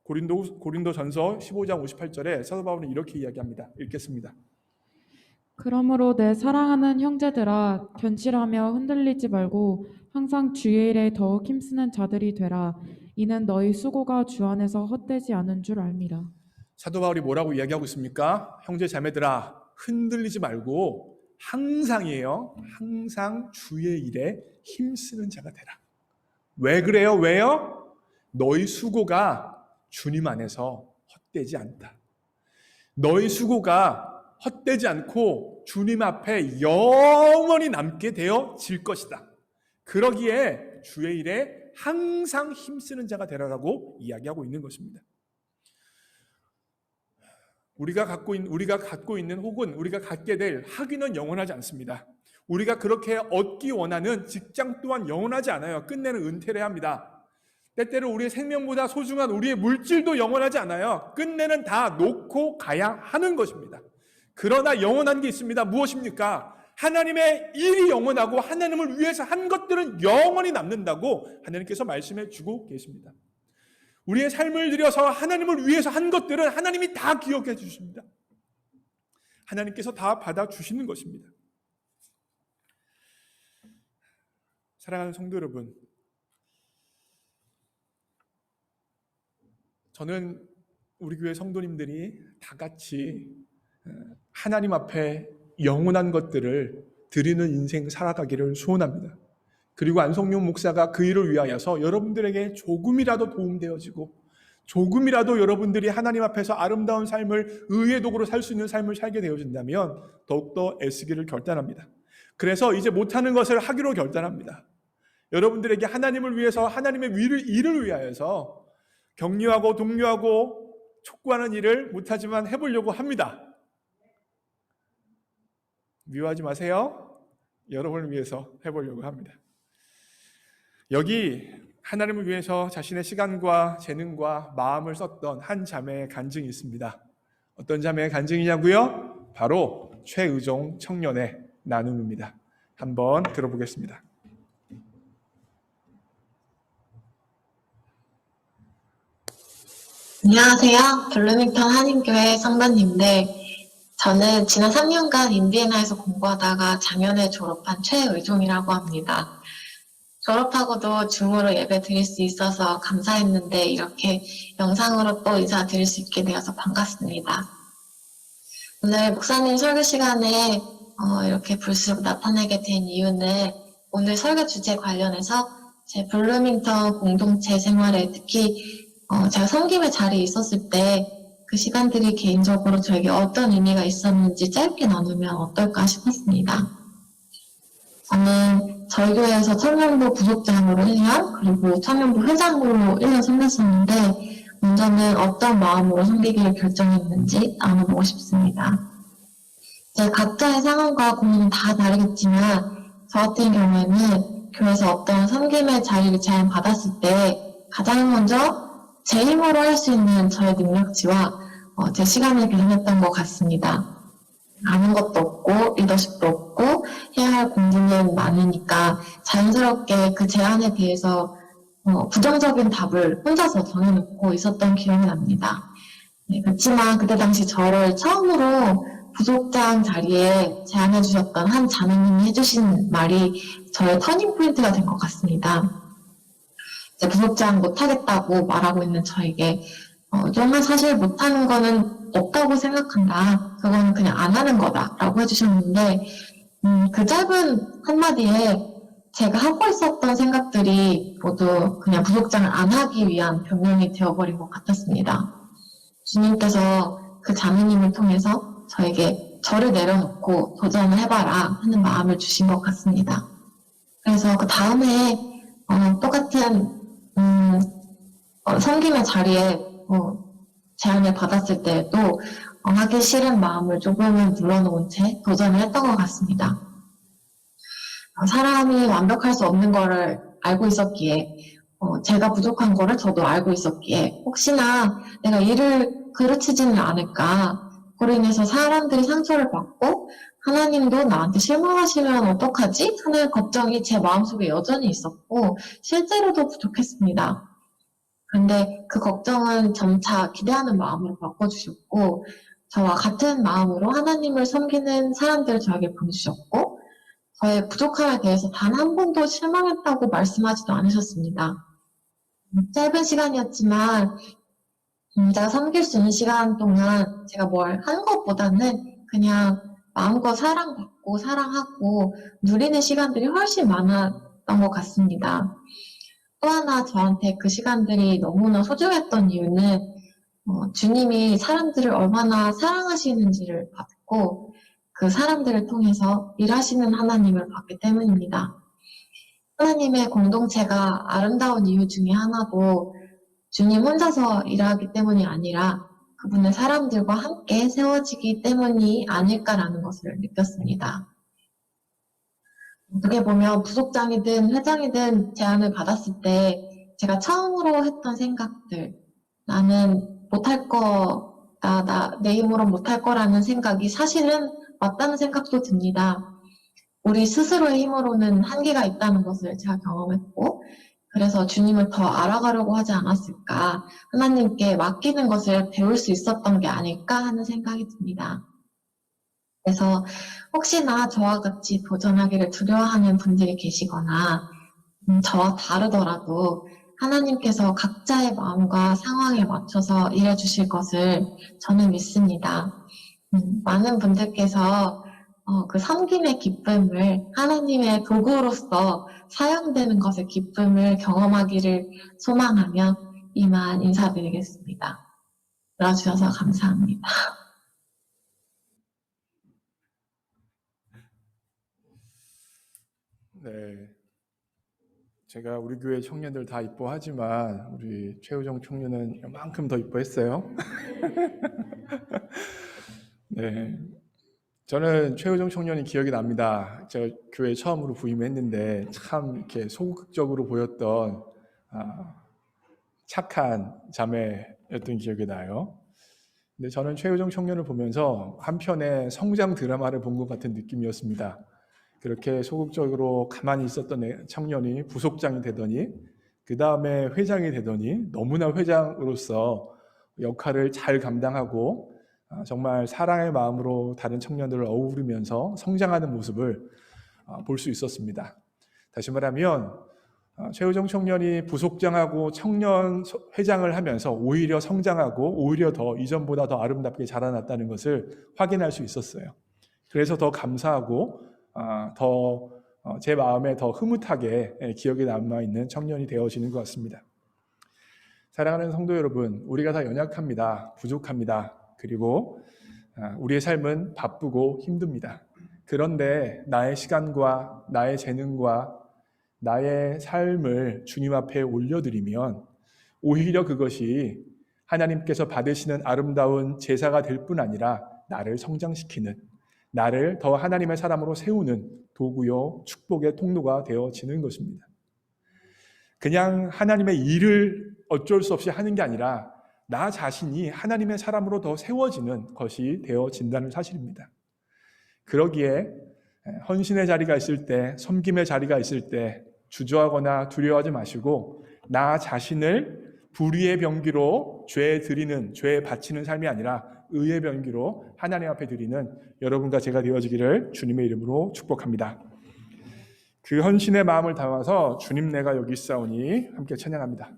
고린도전서 15장 58절에 사도 바울은 이렇게 이야기합니다. 읽겠습니다. 그러므로 내 사랑하는 형제들아, 견실하며 흔들리지 말고 항상 주의 일에 더욱 힘쓰는 자들이 되라. 이는 너희 수고가 주 안에서 헛되지 않은 줄 알미라. 사도 바울이 뭐라고 이야기하고 있습니까? 형제 자매들아, 흔들리지 말고 항상이에요. 항상 주의 일에 힘쓰는 자가 되라. 왜 그래요? 왜요? 너희 수고가 주님 안에서 헛되지 않다. 너희 수고가 헛되지 않고 주님 앞에 영원히 남게 되어질 것이다. 그러기에 주의 일에 항상 힘쓰는 자가 되라라고 이야기하고 있는 것입니다. 우리가 갖고 있는 혹은 우리가 갖게 될 학위는 영원하지 않습니다. 우리가 그렇게 얻기 원하는 직장 또한 영원하지 않아요. 끝내는 은퇴를 합니다. 때때로 우리의 생명보다 소중한 우리의 물질도 영원하지 않아요. 끝내는 다 놓고 가야 하는 것입니다. 그러나 영원한 게 있습니다. 무엇입니까? 하나님의 일이 영원하고 하나님을 위해서 한 것들은 영원히 남는다고 하나님께서 말씀해 주고 계십니다. 우리의 삶을 들여서 하나님을 위해서 한 것들은 하나님이 다 기억해 주십니다. 하나님께서 다 받아주시는 것입니다. 사랑하는 성도 여러분, 저는 우리 교회 성도님들이 다 같이 하나님 앞에 영원한 것들을 드리는 인생 살아가기를 소원합니다. 그리고 안성용 목사가 그 일을 위하여서 여러분들에게 조금이라도 도움되어지고 조금이라도 여러분들이 하나님 앞에서 아름다운 삶을 의의 도구로 살 수 있는 삶을 살게 되어진다면 더욱더 애쓰기를 결단합니다. 그래서 이제 못하는 것을 하기로 결단합니다. 여러분들에게 하나님을 위해서 하나님의 일을 위하여서 격려하고 독려하고 촉구하는 일을 못하지만 해보려고 합니다. 미워하지 마세요. 여러분을 위해서 해보려고 합니다. 여기 하나님을 위해서 자신의 시간과 재능과 마음을 썼던 한 자매의 간증이 있습니다. 어떤 자매의 간증이냐고요? 바로 최의종 청년의 나눔입니다. 한번 들어보겠습니다. 안녕하세요. 블루밍턴 한인교회 성도님들. 저는 지난 3년간 인디애나에서 공부하다가 작년에 졸업한 최의종이라고 합니다. 졸업하고도 줌으로 예배 드릴 수 있어서 감사했는데 이렇게 영상으로 또 인사드릴 수 있게 되어서 반갑습니다. 오늘 목사님 설교 시간에 이렇게 불쑥 나타나게 된 이유는 오늘 설교 주제 관련해서 제 블루밍턴 공동체 생활에 특히 제가 섬김의 자리에 있었을 때 그 시간들이 개인적으로 저에게 어떤 의미가 있었는지 짧게 나누면 어떨까 싶었습니다. 저는 저희 교회에서 청년부 부족장으로 1년, 그리고 청년부 회장으로 1년 섬겼었는데 먼저는 어떤 마음으로 섬기기를 결정했는지 나눠보고 싶습니다. 각자의 상황과 고민은 다 다르겠지만 저 같은 경우에는 교회에서 어떤 섬김의 자리를 제안받았을 때 가장 먼저 제 힘으로 할 수 있는 저의 능력치와 제 시간을 계산했던 것 같습니다. 아는 것도 없고 리더십도 없고 해야 할 공부는 많으니까 자연스럽게 그 제안에 대해서 부정적인 답을 혼자서 정해놓고 있었던 기억이 납니다. 네, 그렇지만 그때 당시 저를 처음으로 부족장 자리에 제안해 주셨던 한 자매님이 해주신 말이 저의 터닝 포인트가 된 것 같습니다. 부족장 못하겠다고 말하고 있는 저에게 정말 사실 못하는 거는 없다고 생각한다. 그건 그냥 안 하는 거다 라고 해주셨는데 그 짧은 한마디에 제가 하고 있었던 생각들이 모두 그냥 부족장을 안 하기 위한 변명이 되어버린 것 같았습니다. 주님께서 그 자매님을 통해서 저에게 저를 내려놓고 도전을 해봐라 하는 마음을 주신 것 같습니다. 그래서 그 다음에 똑같은 섬김의 자리에 제안을 받았을 때에도 하기 싫은 마음을 조금은 눌러놓은 채 도전을 했던 것 같습니다. 사람이 완벽할 수 없는 거를 알고 있었기에 제가 부족한 거를 저도 알고 있었기에 혹시나 내가 일을 그르치지는 않을까 그로 인해서 사람들이 상처를 받고 하나님도 나한테 실망하시면 어떡하지? 하는 걱정이 제 마음속에 여전히 있었고 실제로도 부족했습니다. 그런데 그 걱정은 점차 기대하는 마음으로 바꿔주셨고 저와 같은 마음으로 하나님을 섬기는 사람들을 저에게 보내주셨고 저의 부족함에 대해서 단 한 번도 실망했다고 말씀하지도 않으셨습니다. 짧은 시간이었지만 제가 섬길 수 있는 시간 동안 제가 뭘 한 것보다는 그냥 마음껏 사랑받고 사랑하고 누리는 시간들이 훨씬 많았던 것 같습니다. 또 하나 저한테 그 시간들이 너무나 소중했던 이유는 주님이 사람들을 얼마나 사랑하시는지를 봤고 그 사람들을 통해서 일하시는 하나님을 봤기 때문입니다. 하나님의 공동체가 아름다운 이유 중에 하나도 주님 혼자서 일하기 때문이 아니라 그분의 사람들과 함께 세워지기 때문이 아닐까라는 것을 느꼈습니다. 어떻게 보면 부속장이든 회장이든 제안을 받았을 때 제가 처음으로 했던 생각들, 나는 못할 거, 내 힘으로 못할 거라는 생각이 사실은 맞다는 생각도 듭니다. 우리 스스로의 힘으로는 한계가 있다는 것을 제가 경험했고 그래서 주님을 더 알아가려고 하지 않았을까, 하나님께 맡기는 것을 배울 수 있었던 게 아닐까 하는 생각이 듭니다. 그래서 혹시나 저와 같이 도전하기를 두려워하는 분들이 계시거나 저와 다르더라도 하나님께서 각자의 마음과 상황에 맞춰서 일해주실 것을 저는 믿습니다. 많은 분들께서 그 섬김의 기쁨을 하나님의 도구로서 사용되는 것의 기쁨을 경험하기를 소망하며 이만 인사드리겠습니다. 들어주셔서 감사합니다. 네, 제가 우리 교회 청년들 다 이뻐하지만 우리 최우정 청년은 이만큼 더 이뻐했어요. 네, 저는 최우정 청년이 기억이 납니다. 제가 교회 처음으로 부임했는데 참 이렇게 소극적으로 보였던 착한 자매였던 기억이 나요. 근데 저는 최우정 청년을 보면서 한편의 성장 드라마를 본 것 같은 느낌이었습니다. 그렇게 소극적으로 가만히 있었던 청년이 부속장이 되더니 그 다음에 회장이 되더니 너무나 회장으로서 역할을 잘 감당하고 정말 사랑의 마음으로 다른 청년들을 어우르면서 성장하는 모습을 볼 수 있었습니다. 다시 말하면 최우정 청년이 부속장하고 청년 회장을 하면서 오히려 성장하고 오히려 더 이전보다 더 아름답게 자라났다는 것을 확인할 수 있었어요. 그래서 더 감사하고 더 제 마음에 더 흐뭇하게 기억에 남아있는 청년이 되어지는 것 같습니다. 사랑하는 성도 여러분, 우리가 다 연약합니다. 부족합니다. 그리고 우리의 삶은 바쁘고 힘듭니다. 그런데 나의 시간과 나의 재능과 나의 삶을 주님 앞에 올려드리면 오히려 그것이 하나님께서 받으시는 아름다운 제사가 될 뿐 아니라 나를 성장시키는, 나를 더 하나님의 사람으로 세우는 도구요 축복의 통로가 되어지는 것입니다. 그냥 하나님의 일을 어쩔 수 없이 하는 게 아니라 나 자신이 하나님의 사람으로 더 세워지는 것이 되어진다는 사실입니다. 그러기에 헌신의 자리가 있을 때, 섬김의 자리가 있을 때 주저하거나 두려워하지 마시고 나 자신을 불의의 병기로 죄에 드리는, 죄에 바치는 삶이 아니라 의의 병기로 하나님 앞에 드리는 여러분과 제가 되어지기를 주님의 이름으로 축복합니다. 그 헌신의 마음을 담아서 주님 내가 여기 있사오니 함께 찬양합니다.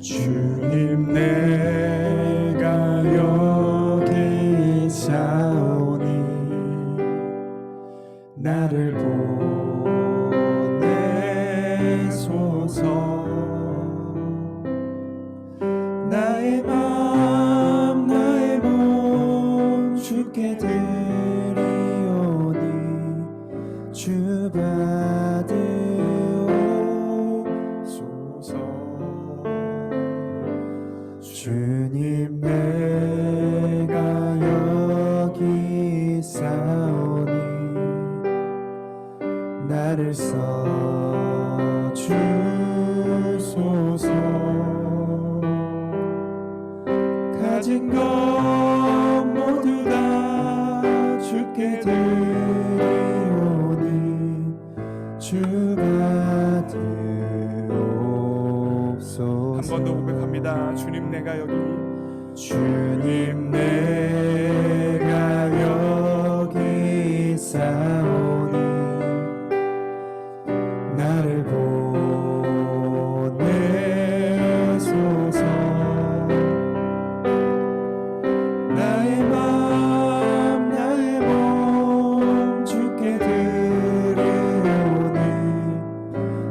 주님 내가 여기 있사오니 나를 보내소서. 나의 맘 나의 몸 주께 드리오니 주 받으옵소서. 주 가진 것 모두 다 주께 드리오니 주 받으옵소서. 한 번 더 고백합니다. 주님 내가 여기, 주님 내가 여기 있사오니 나를 보내소서. 나의 맘 나의 몸 주께 드리오니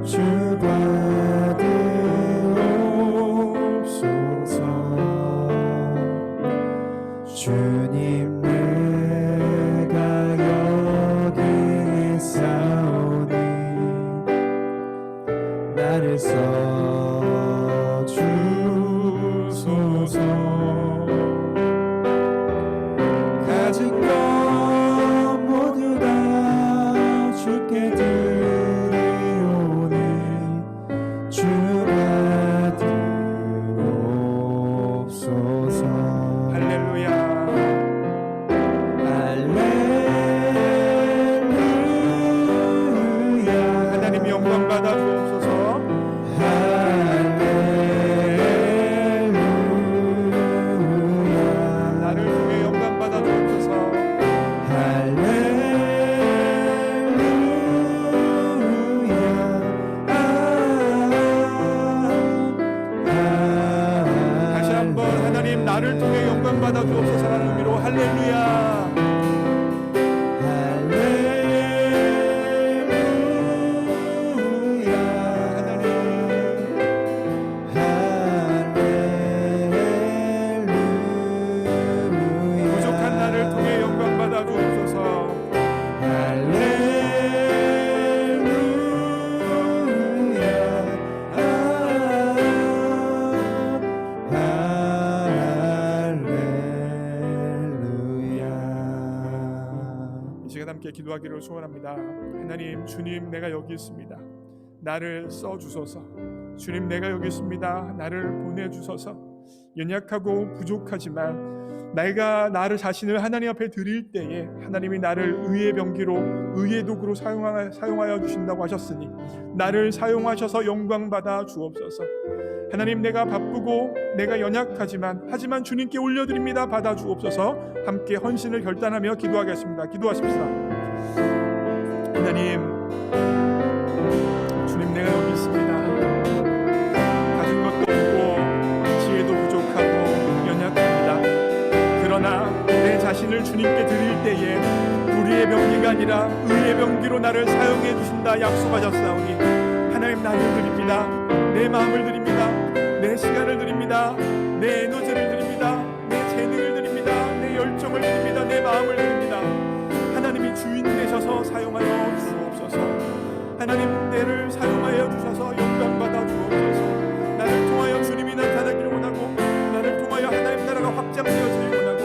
주 받으옵소서. 주님 내가 여기 있사오니 나를 써주소서. 가진 것 모두 다 주께 드리오니 주 받으옵소서. 할렐루야. 할렐루야. 하나님 영광 받아 주옵소서. 할렐루야. 나를 통해 영광 받아 주옵소서. 다시 한번 하나님 나를 통해 영광 받아 주옵소서라는 의미로 할렐루야. 부족한 나를 통해 영광 받아 주옵소서. 이 시간 함께 기도하기를 소원합니다. 하나님, 주님 내가 여기 있습니다. 나를 써 주소서. 주님 내가 여기 있습니다. 나를 보내 주소서. 연약하고 부족하지만 내가 나를 자신을 하나님 앞에 드릴 때에 하나님이 나를 의의 병기로 의의 도구로 사용하여 주신다고 하셨으니 나를 사용하셔서 영광 받아 주옵소서. 하나님, 내가 바쁘고 내가 하지만 주님께 올려드립니다. 받아 주옵소서. 함께 헌신을 결단하며 기도하겠습니다. 기도하십시다. 하나님, 주님 내가 여기 있습니다. 가진 것도 없고 지혜도 부족하고 연약합니다. 그러나 내 자신을 주님께 드릴 때에 불의의 병기가 아니라 의의 병기로 나를 사용해 주신다 약속하셨사오니 하나님, 나를 드립니다. 내 마음을 드립니다. 내 시간을 드립니다. 내 에너지를 드립니다. 내 재능을 드립니다. 내 열정을 드립니다. 내 마음을 드립니다. 하나님이 주인 되셔서 사용하여 주옵소서. 하나님, 때를 사용하여 주셔서 영광 받아 주옵소서. 나를 통하여 주님이 나타나기를 원하고, 나를 통하여 하나님 나라가 확장되어지길 원하고,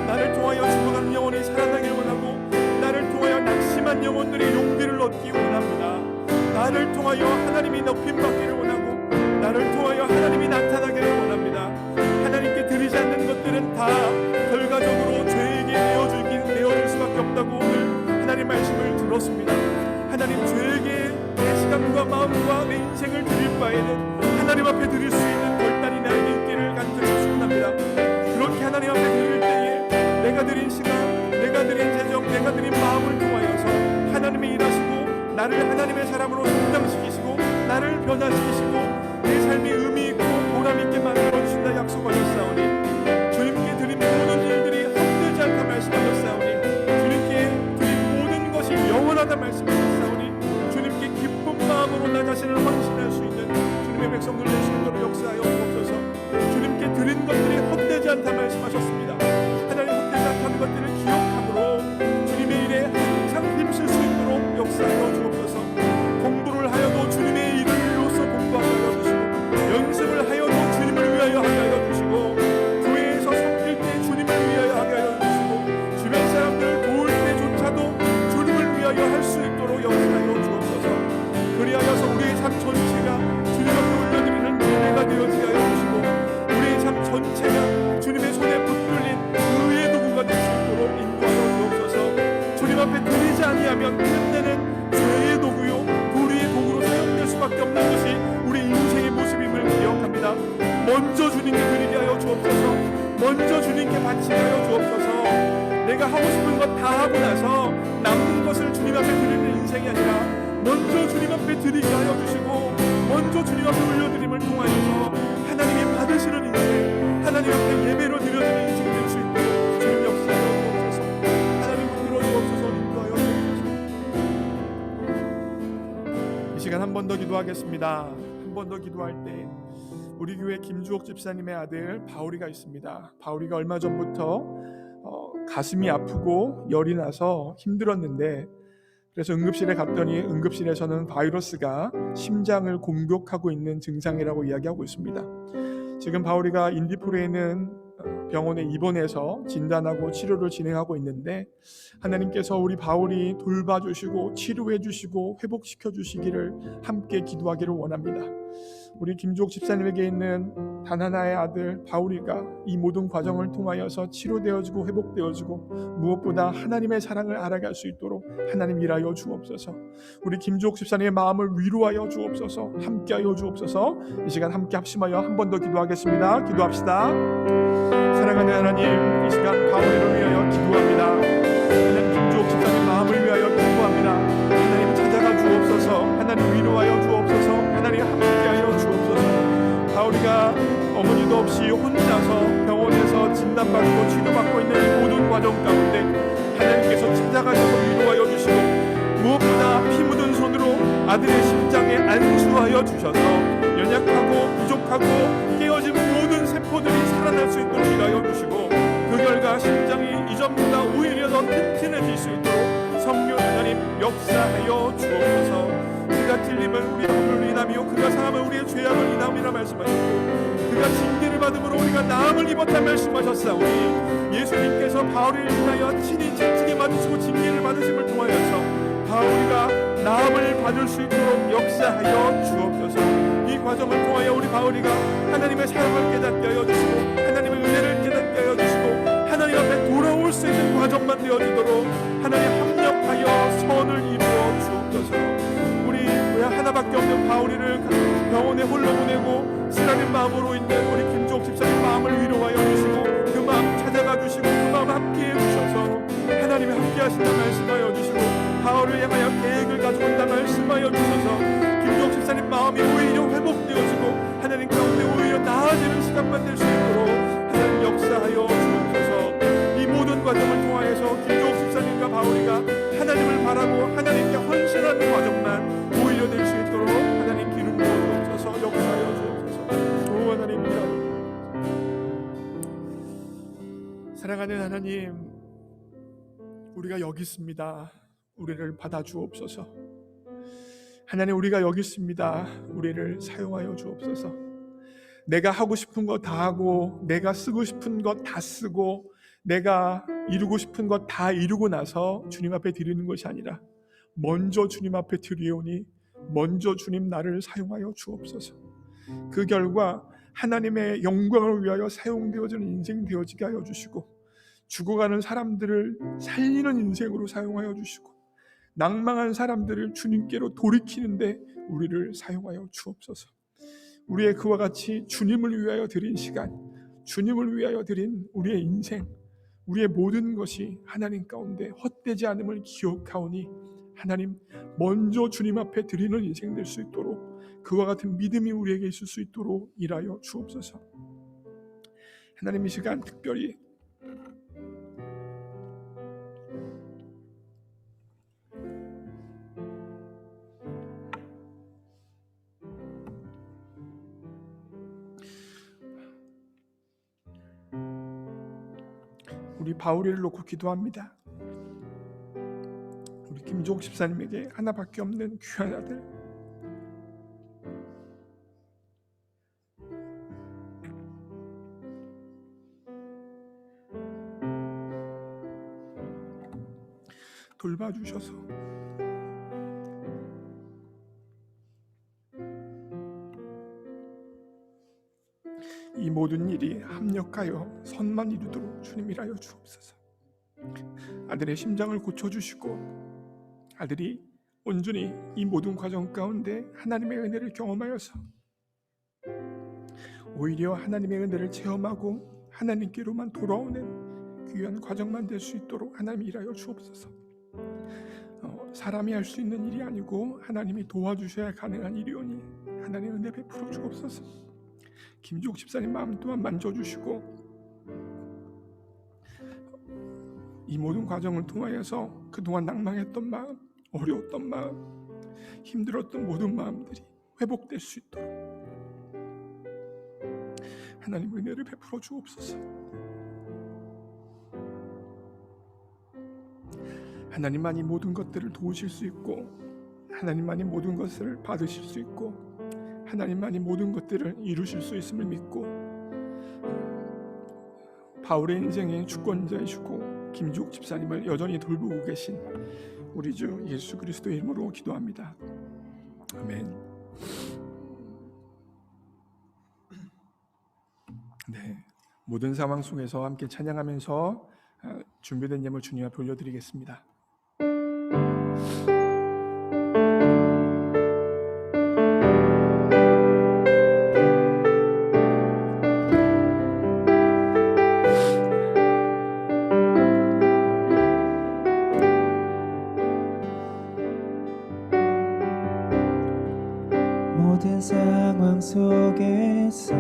나를 통하여 죽어간 영혼이 살아나길 원하고, 나를 통하여 낙심한 영혼들이 용기를 얻기 원합니다. 나를 통하여 하나님이 높임받기를 원하고, 나를 통하여 하나님이 나타나기를 원합니다. 하나님께 드리지 않는 것들은 다 결과적으로 죄에게 내어질 수밖에 없다고 오늘 하나님 말씀을 들었습니다. 하나님, 죄에게 내 시간과 마음과 내 인생을 드릴 바에는 하나님 앞에 드릴 수 있는 결단이 나에게 있기를 간절히 축원합니다. 그렇게 하나님 앞에 드릴 때에 내가 드린 시간, 내가 드린 재정, 내가 드린 마음을 통하여서 하나님이 일하시고 나를 하나님의 사람으로 성장시키시고 나를 변화시키시고 내 삶이 의미 있고 보람 있게 만들어 주신다 약속하셨사오니 주님께 드린 모든 일들이 헛되지 않다 말씀하셨사오니 주님께 드린 모든 것이 영원하다 말씀하셨사오니 주님께 기쁜 마음으로 나 자신을 헌신할 수 있는 주님의 백성들 되시도록 역사하여 주옵소서. 주님께 드린 것들이 헛되지 않다 말씀하셨습니다. 하나님, 헛되지 않다는 것들을 기억함으로 주님의 일에 항상 힘쓸 수 있도록 역사하여 주옵소서. 공부를 하여도 주님의 일을 위로서 공부하게 하여 주시고, 연습을 하여도 주님을 위하여 하게 하여 주시고, 교회에서 섬길 때 주님을 위하여 하게 하여 주시고, 주변 사람들을 도울 때조차도 주님을 위하여 할 수 있도록 역사하여 주옵소서. 그리하여서 우리의 삶 전체가 주님 앞에 올려드리는 예배가 되어지게 하여 주시고, 우리의 삶 전체가 주님의 손에 바치게 하여 주옵소서. 내가 하고 싶은 것 다 하고 나서 남는 것을 주님 앞에 드리는 인생이 아니라 먼저 주님 앞에 드리게 하여 주시고 먼저 주님 앞에 올려드림을 통하여서 하나님이 받으시는 인생, 하나님 앞에 예배로 드려지는 인생 될 수 있도록 주님 역사하여 주옵소서. 하나님 붙들어 주옵소서. 인도하여 주옵소서. 이 시간 한 번 더 기도하겠습니다. 한 번 더 기도할 때 우리 교회 김주옥 집사님의 아들 바울이가 있습니다. 바울이가 얼마 전부터 가슴이 아프고 열이 나서 힘들었는데, 그래서 응급실에 갔더니 응급실에서는 바이러스가 심장을 공격하고 있는 증상이라고 이야기하고 있습니다. 지금 바울이가 인디폴에 있는 병원에 입원해서 진단하고 치료를 진행하고 있는데, 하나님께서 우리 바울이 돌봐주시고 치료해주시고 회복시켜주시기를 함께 기도하기를 원합니다. 우리 김주옥 집사님에게 있는 단 하나의 아들 바울이가 이 모든 과정을 통하여서 치료되어지고 회복되어지고 무엇보다 하나님의 사랑을 알아갈 수 있도록 하나님 일하여 주옵소서. 우리 김주옥 집사님의 마음을 위로하여 주옵소서. 함께하여 주옵소서. 이 시간 함께 합심하여 한 번 더 기도하겠습니다. 기도합시다. 사랑하는 하나님, 이 시간 바울이를 위하여 기도합니다. 하나님, 김주옥 집사님 마음을 위하여 기도합니다. 하나님 찾아가 주옵소서. 하나님 위로하여 주옵소서. 하나님 함께하여 주옵소서. 바울이가 어머니도 없이 혼자서 병원에서 진단받고 치료받고 있는 이 모든 과정 가운데 하나님께서 찾아가셔서 위로하여 주시고 무엇보다 피 묻은 손으로 아들의 심장에 안수하여 주셔서 연약하고 부족하고 깨어진 모든 세포들이 살아날 수 있도록 일하여 주시고 그 결과 심장이 이전보다 오히려 더 튼튼해질 수 있도록 성령 하나님 역사하여 주옵소서. 그가 틀림은 우리의 허물을 인하며 그가 사함은 우리의 죄악을 인하오니라 말씀하셨고 그가 징계를 받음으로 우리가 나음을 입었다 말씀하셨사오니 예수님께서 바울을 인하여 친히 채찍에 맞으시고 징계를 받으심을 통하여서 바울이가 나음을 받을 수 있도록 역사하여 주옵소서. 이 과정을 통하여 우리 바울이가 하나님의 사랑을 깨닫게 하여 주시고 하나님의 은혜를 깨닫게 하여 주시고 하나님 앞에 돌아올 수 있는 과정만 되어지도록 하나님 합력하여 선을 이루어 주옵소서. 하나밖에 없는 바울이를 병원에 홀로 보내고 쓰라린 마음으로 있는 우리 김주옥 집사님 마음을 위로하여 주시고 그 마음 찾아가 주시고 그 마음 함께해 주셔서 하나님이 함께 하신다 말씀하여 주시고 바울을 향하여 계획을 가지고 있다 말씀하여 주셔서 김주옥 집사님 마음이 오히려 회복되어지고 하나님 가운데 오히려 나아지는 시간만 될 수 있도록 하나님 역사하여 주옵소서. 이 모든 과정을 통하여서 김주옥 집사님과 바울이가 하나님을 바라고 하나님께 헌신하는 과정만 오히려 될 수 있도록 하나님 기름 부어 주옵소서. 역사하여 주옵소서. 오 하나님 사랑하는 하나님, 우리가 여기 있습니다. 우리를 받아 주옵소서. 하나님, 우리가 여기 있습니다. 우리를 사용하여 주옵소서. 내가 하고 싶은 거 다 하고 내가 쓰고 싶은 거 다 쓰고 내가 이루고 싶은 것 다 이루고 나서 주님 앞에 드리는 것이 아니라 먼저 주님 앞에 드리오니 먼저 주님 나를 사용하여 주옵소서. 그 결과 하나님의 영광을 위하여 사용되어지는 인생 되어지게 하여 주시고 죽어가는 사람들을 살리는 인생으로 사용하여 주시고 낭망한 사람들을 주님께로 돌이키는데 우리를 사용하여 주옵소서. 우리의 그와 같이 주님을 위하여 드린 시간, 주님을 위하여 드린 우리의 인생, 우리의 모든 것이 하나님 가운데 헛되지 않음을 기억하오니 하나님 먼저 주님 앞에 드리는 인생 될 수 있도록 그와 같은 믿음이 우리에게 있을 수 있도록 일하여 주옵소서. 하나님 이 시간 특별히 우리 바울이를 놓고 기도합니다. 우리 김종욱 집사님에게 하나밖에 없는 귀한 아들 돌봐주셔서 이 모든 일이 합력하여 선만 이루도록 주님 일하여 주옵소서. 아들의 심장을 고쳐주시고 아들이 온전히 이 모든 과정 가운데 하나님의 은혜를 경험하여서 오히려 하나님의 은혜를 체험하고 하나님께로만 돌아오는 귀한 과정만 될 수 있도록 하나님 일하여 주옵소서. 사람이 할 수 있는 일이 아니고 하나님이 도와주셔야 가능한 일이오니 하나님 은혜 베풀어 주옵소서. 김주옥 집사님 마음 또한 만져주시고 이 모든 과정을 통하여서 그동안 낭망했던 마음, 어려웠던 마음, 힘들었던 모든 마음들이 회복될 수 있도록 하나님 은혜를 베풀어 주옵소서. 하나님만이 모든 것들을 도우실 수 있고 하나님만이 모든 것을 받으실 수 있고 하나님만이 모든 것들을 이루실 수 있음을 믿고 바울의 인생의 주권자이시고 김주옥 집사님을 여전히 돌보고 계신 우리 주 예수 그리스도의 이름으로 기도합니다. 아멘. 네, 모든 상황 속에서 함께 찬양하면서 준비된 예물 주님 앞에 올려드리겠습니다. 모든 상황 속에서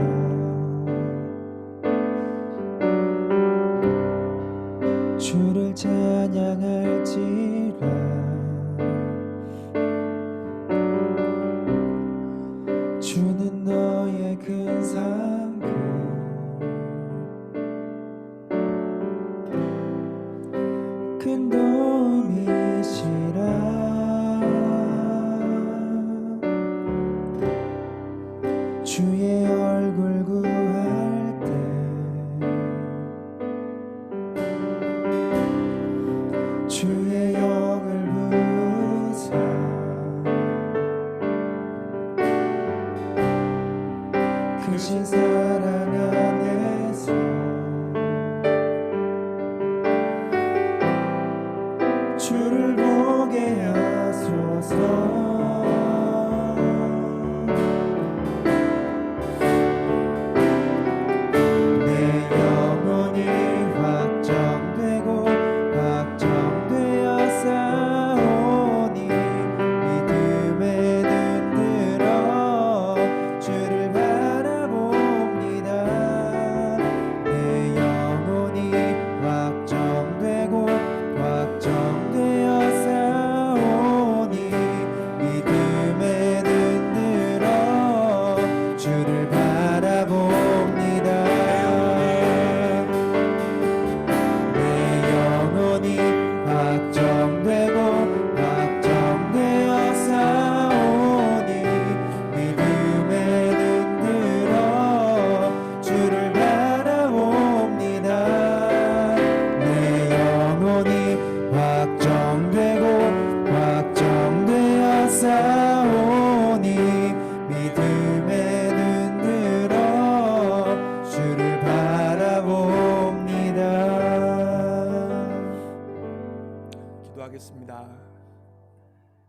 주를 찬양할지라 주는 너의 큰 상급 큰 도움이시라 주의 얼굴 구할 때 주의 영을 부사 크신 사랑 안에서 주를 보게 하소서.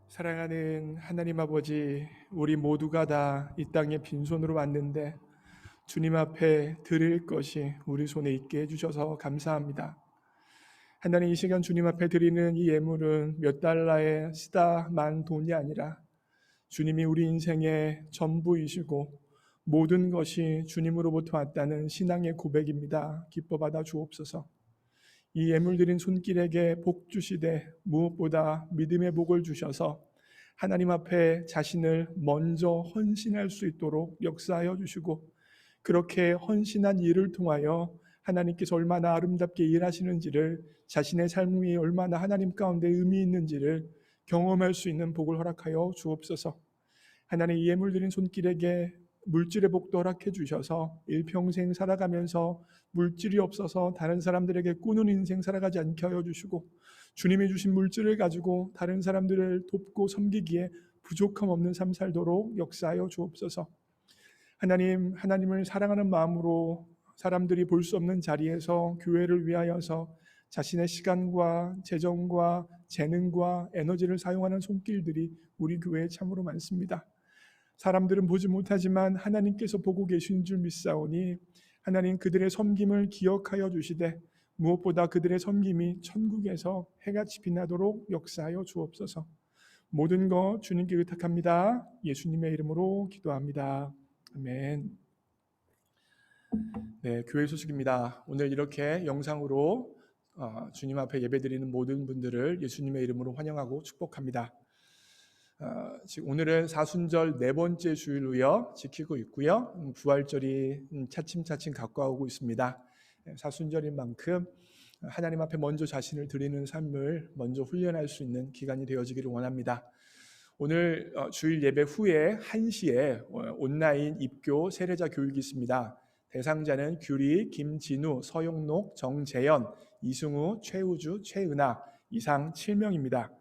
사랑하는 하나님 아버지, 우리 모두가 다 이 땅에 빈손으로 왔는데 주님 앞에 드릴 것이 우리 손에 있게 해주셔서 감사합니다. 하나님, 이 시간 주님 앞에 드리는 이 예물은 몇 달러의 쓰다만 돈이 아니라 주님이 우리 인생의 전부이시고 모든 것이 주님으로부터 왔다는 신앙의 고백입니다. 기뻐 받아 주옵소서. 이 예물 드린 손길에게 복 주시되 무엇보다 믿음의 복을 주셔서 하나님 앞에 자신을 먼저 헌신할 수 있도록 역사하여 주시고, 그렇게 헌신한 일을 통하여 하나님께서 얼마나 아름답게 일하시는지를, 자신의 삶이 얼마나 하나님 가운데 의미 있는지를 경험할 수 있는 복을 허락하여 주옵소서. 하나님, 이 예물 드린 손길에게 물질의 복도 허락해 주셔서 일평생 살아가면서 물질이 없어서 다른 사람들에게 꾸는 인생 살아가지 않게 하여 주시고, 주님이 주신 물질을 가지고 다른 사람들을 돕고 섬기기에 부족함 없는 삶 살도록 역사하여 주옵소서. 하나님, 하나님을 사랑하는 마음으로 사람들이 볼 수 없는 자리에서 교회를 위하여서 자신의 시간과 재정과 재능과 에너지를 사용하는 손길들이 우리 교회에 참으로 많습니다. 사람들은 보지 못하지만 하나님께서 보고 계신 줄 믿사오니 하나님 그들의 섬김을 기억하여 주시되 무엇보다 그들의 섬김이 천국에서 해같이 빛나도록 역사하여 주옵소서. 모든 것 주님께 의탁합니다. 예수님의 이름으로 기도합니다. 아멘. 네, 교회 소식입니다. 오늘 이렇게 영상으로 주님 앞에 예배드리는 모든 분들을 예수님의 이름으로 환영하고 축복합니다. 지금 오늘은 사순절 네 번째 주일로요 지키고 있고요. 부활절이 차츰차츰 가까우고 있습니다. 사순절인 만큼 하나님 앞에 먼저 자신을 드리는 삶을 먼저 훈련할 수 있는 기간이 되어지기를 원합니다. 오늘 주일 예배 후에 1시에 온라인 입교 세례자 교육이 있습니다. 대상자는 규리, 김진우, 서용록, 정재현, 이승우, 최우주, 최은아 이상 7명입니다.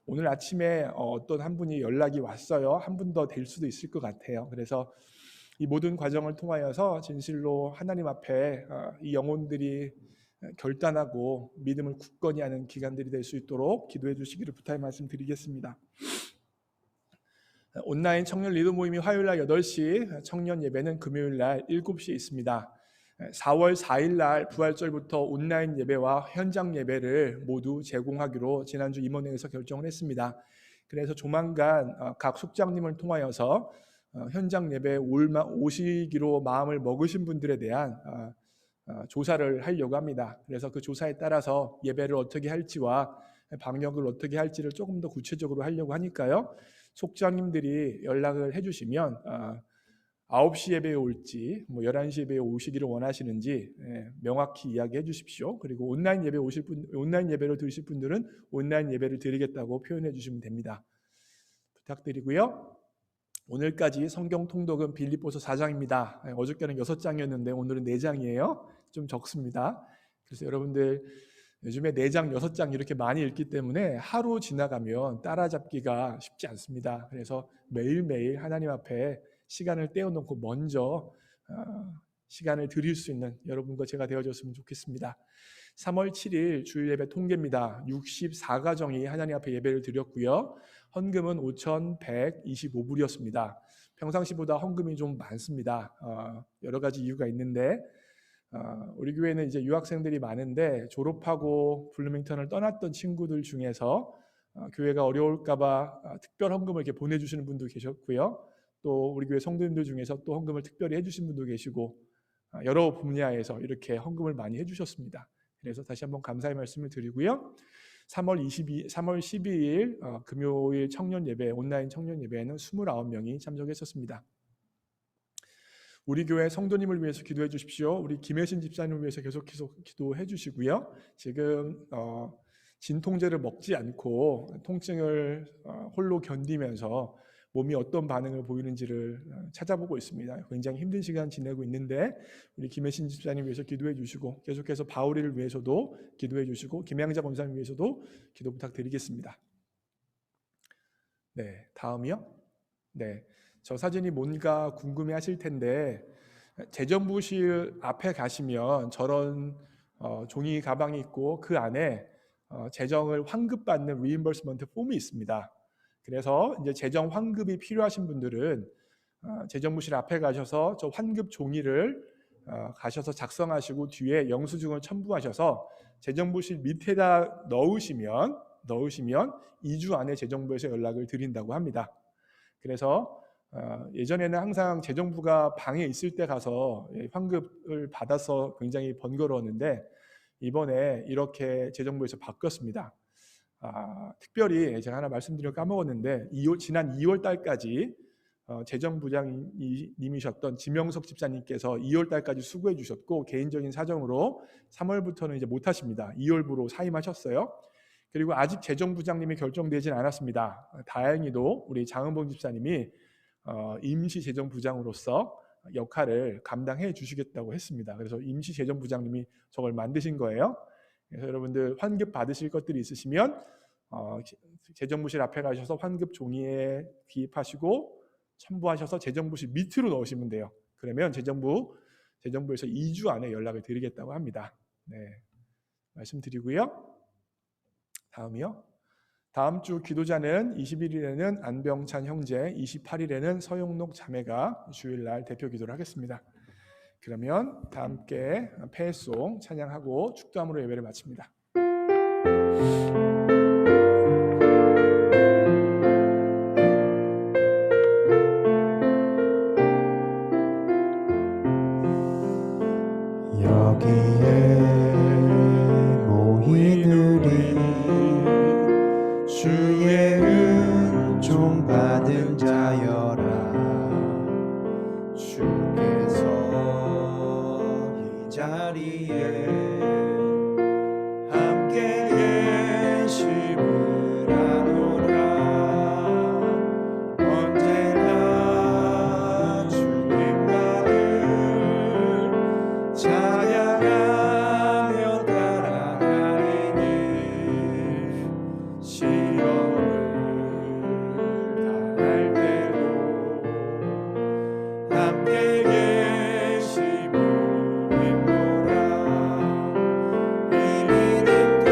오늘 아침에 어떤 한 분이 연락이 왔어요. 한 분 더 될 수도 있을 것 같아요. 그래서 이 모든 과정을 통하여서 진실로 하나님 앞에 이 영혼들이 결단하고 믿음을 굳건히 하는 기간들이 될 수 있도록 기도해 주시기를 부탁의 말씀 드리겠습니다. 온라인 청년 리더 모임이 화요일날 8시, 청년 예배는 금요일날 7시에 있습니다. 4월 4일날 부활절부터 온라인 예배와 현장 예배를 모두 제공하기로 지난주 임원회에서 결정을 했습니다. 그래서 조만간 각 숙장님을 통하여서 현장 예배에 오시기로 마음을 먹으신 분들에 대한 조사를 하려고 합니다. 그래서 그 조사에 따라서 예배를 어떻게 할지와 방역을 어떻게 할지를 조금 더 구체적으로 하려고 하니까요. 속장님들이 연락을 해주시면 9시 예배에 올지 11시 예배에 오시기를 원하시는지 명확히 이야기해 주십시오. 그리고 온라인 예배로 들으실 분들은 온라인 예배를 드리겠다고 표현해 주시면 됩니다. 부탁드리고요. 오늘까지 성경 통독은 빌립보서 4장입니다. 어저께는 6장이었는데 오늘은 4장이에요. 좀 적습니다. 그래서 여러분들 요즘에 4장, 6장 이렇게 많이 읽기 때문에 하루 지나가면 따라잡기가 쉽지 않습니다. 그래서 매일매일 하나님 앞에 시간을 떼어놓고 먼저 시간을 드릴 수 있는 여러분과 제가 되어줬으면 좋겠습니다. 3월 7일 주일 예배 통계입니다. 64가정이 하나님 앞에 예배를 드렸고요. 헌금은 5,125불이었습니다. 평상시보다 헌금이 좀 많습니다. 여러 가지 이유가 있는데 우리 교회는 이제 유학생들이 많은데 졸업하고 블루밍턴을 떠났던 친구들 중에서 교회가 어려울까봐 특별 헌금을 이렇게 보내주시는 분도 계셨고요. 또 우리 교회 성도님들 중에서 또 헌금을 특별히 해주신 분도 계시고 여러 분야에서 이렇게 헌금을 많이 해주셨습니다. 그래서 다시 한번 감사의 말씀을 드리고요. 3월 12일 금요일 청년 예배, 온라인 청년 예배에는 29명이 참석했었습니다. 우리 교회 성도님을 위해서 기도해 주십시오. 우리 김혜신 집사님을 위해서 계속해서 기도해 주시고요. 지금 진통제를 먹지 않고 통증을 홀로 견디면서 몸이 어떤 반응을 보이는지를 찾아보고 있습니다. 굉장히 힘든 시간 지내고 있는데 우리 김혜신 집사님 위해서 기도해 주시고 계속해서 바울이를 위해서도 기도해 주시고 김양자 권사님 위해서도 기도 부탁드리겠습니다. 네, 다음이요. 네, 저 사진이 뭔가 궁금해 하실 텐데 재정부실 앞에 가시면 저런 종이 가방이 있고 그 안에 재정을 환급받는 리임버스먼트 폼이 있습니다. 그래서 이제 재정 환급이 필요하신 분들은 재정부실 앞에 가셔서 저 환급 종이를 가셔서 작성하시고 뒤에 영수증을 첨부하셔서 재정부실 밑에다 넣으시면 2주 안에 재정부에서 연락을 드린다고 합니다. 그래서 예전에는 항상 재정부가 방에 있을 때 가서 환급을 받아서 굉장히 번거로웠는데 이번에 이렇게 재정부에서 바뀌었습니다. 특별히 제가 하나 말씀드려 까먹었는데 지난 2월 달까지 재정부장님이셨던 지명석 집사님께서 2월 달까지 수고해 주셨고 개인적인 사정으로 3월부터는 이제 못 하십니다. 2월부로 사임하셨어요. 그리고 아직 재정부장님이 결정되진 않았습니다. 다행히도 우리 장은봉 집사님이 임시 재정부장으로서 역할을 감당해 주시겠다고 했습니다. 그래서 임시 재정부장님이 저걸 만드신 거예요. 그래서 여러분들 환급 받으실 것들이 있으시면 재정부실 앞에 가셔서 환급 종이에 기입하시고 첨부하셔서 재정부실 밑으로 넣으시면 돼요. 그러면 재정부에서 2주 안에 연락을 드리겠다고 합니다. 네, 말씀드리고요. 다음이요. 다음 주 기도자는 21일에는 안병찬 형제, 28일에는 서용록 자매가 주일날 대표 기도를 하겠습니다. 그러면 다 함께 패송 찬양하고 축도함으로 예배를 마칩니다. 여기에 모인 우리 주의 은총 받은 자여라. 주께서 이 자리에 함께 계심을 아노라. 언제나 주님만을 찬양하며 따라가리니 시험을 당할 때도 함께 계심을 믿노라. 이 믿음 더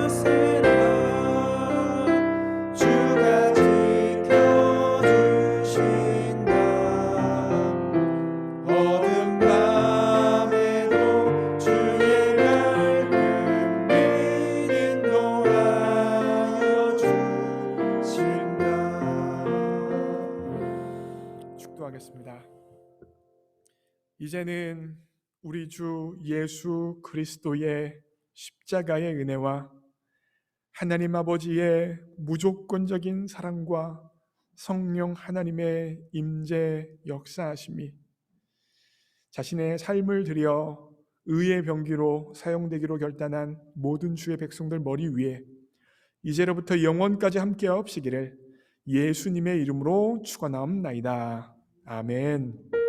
크세라. 주가 지켜주신다. 어둠 밤에도 주의 밝은 빛 인도하여 주신다. 축도하겠습니다. 이제는 우리 주 예수 그리스도의 십자가의 은혜와 하나님 아버지의 무조건적인 사랑과 성령 하나님의 임재 역사하심이 자신의 삶을 들여 의의 병기로 사용되기로 결단한 모든 주의 백성들 머리 위에 이제로부터 영원까지 함께 하옵시기를 예수님의 이름으로 축원하옵나이다. 아멘.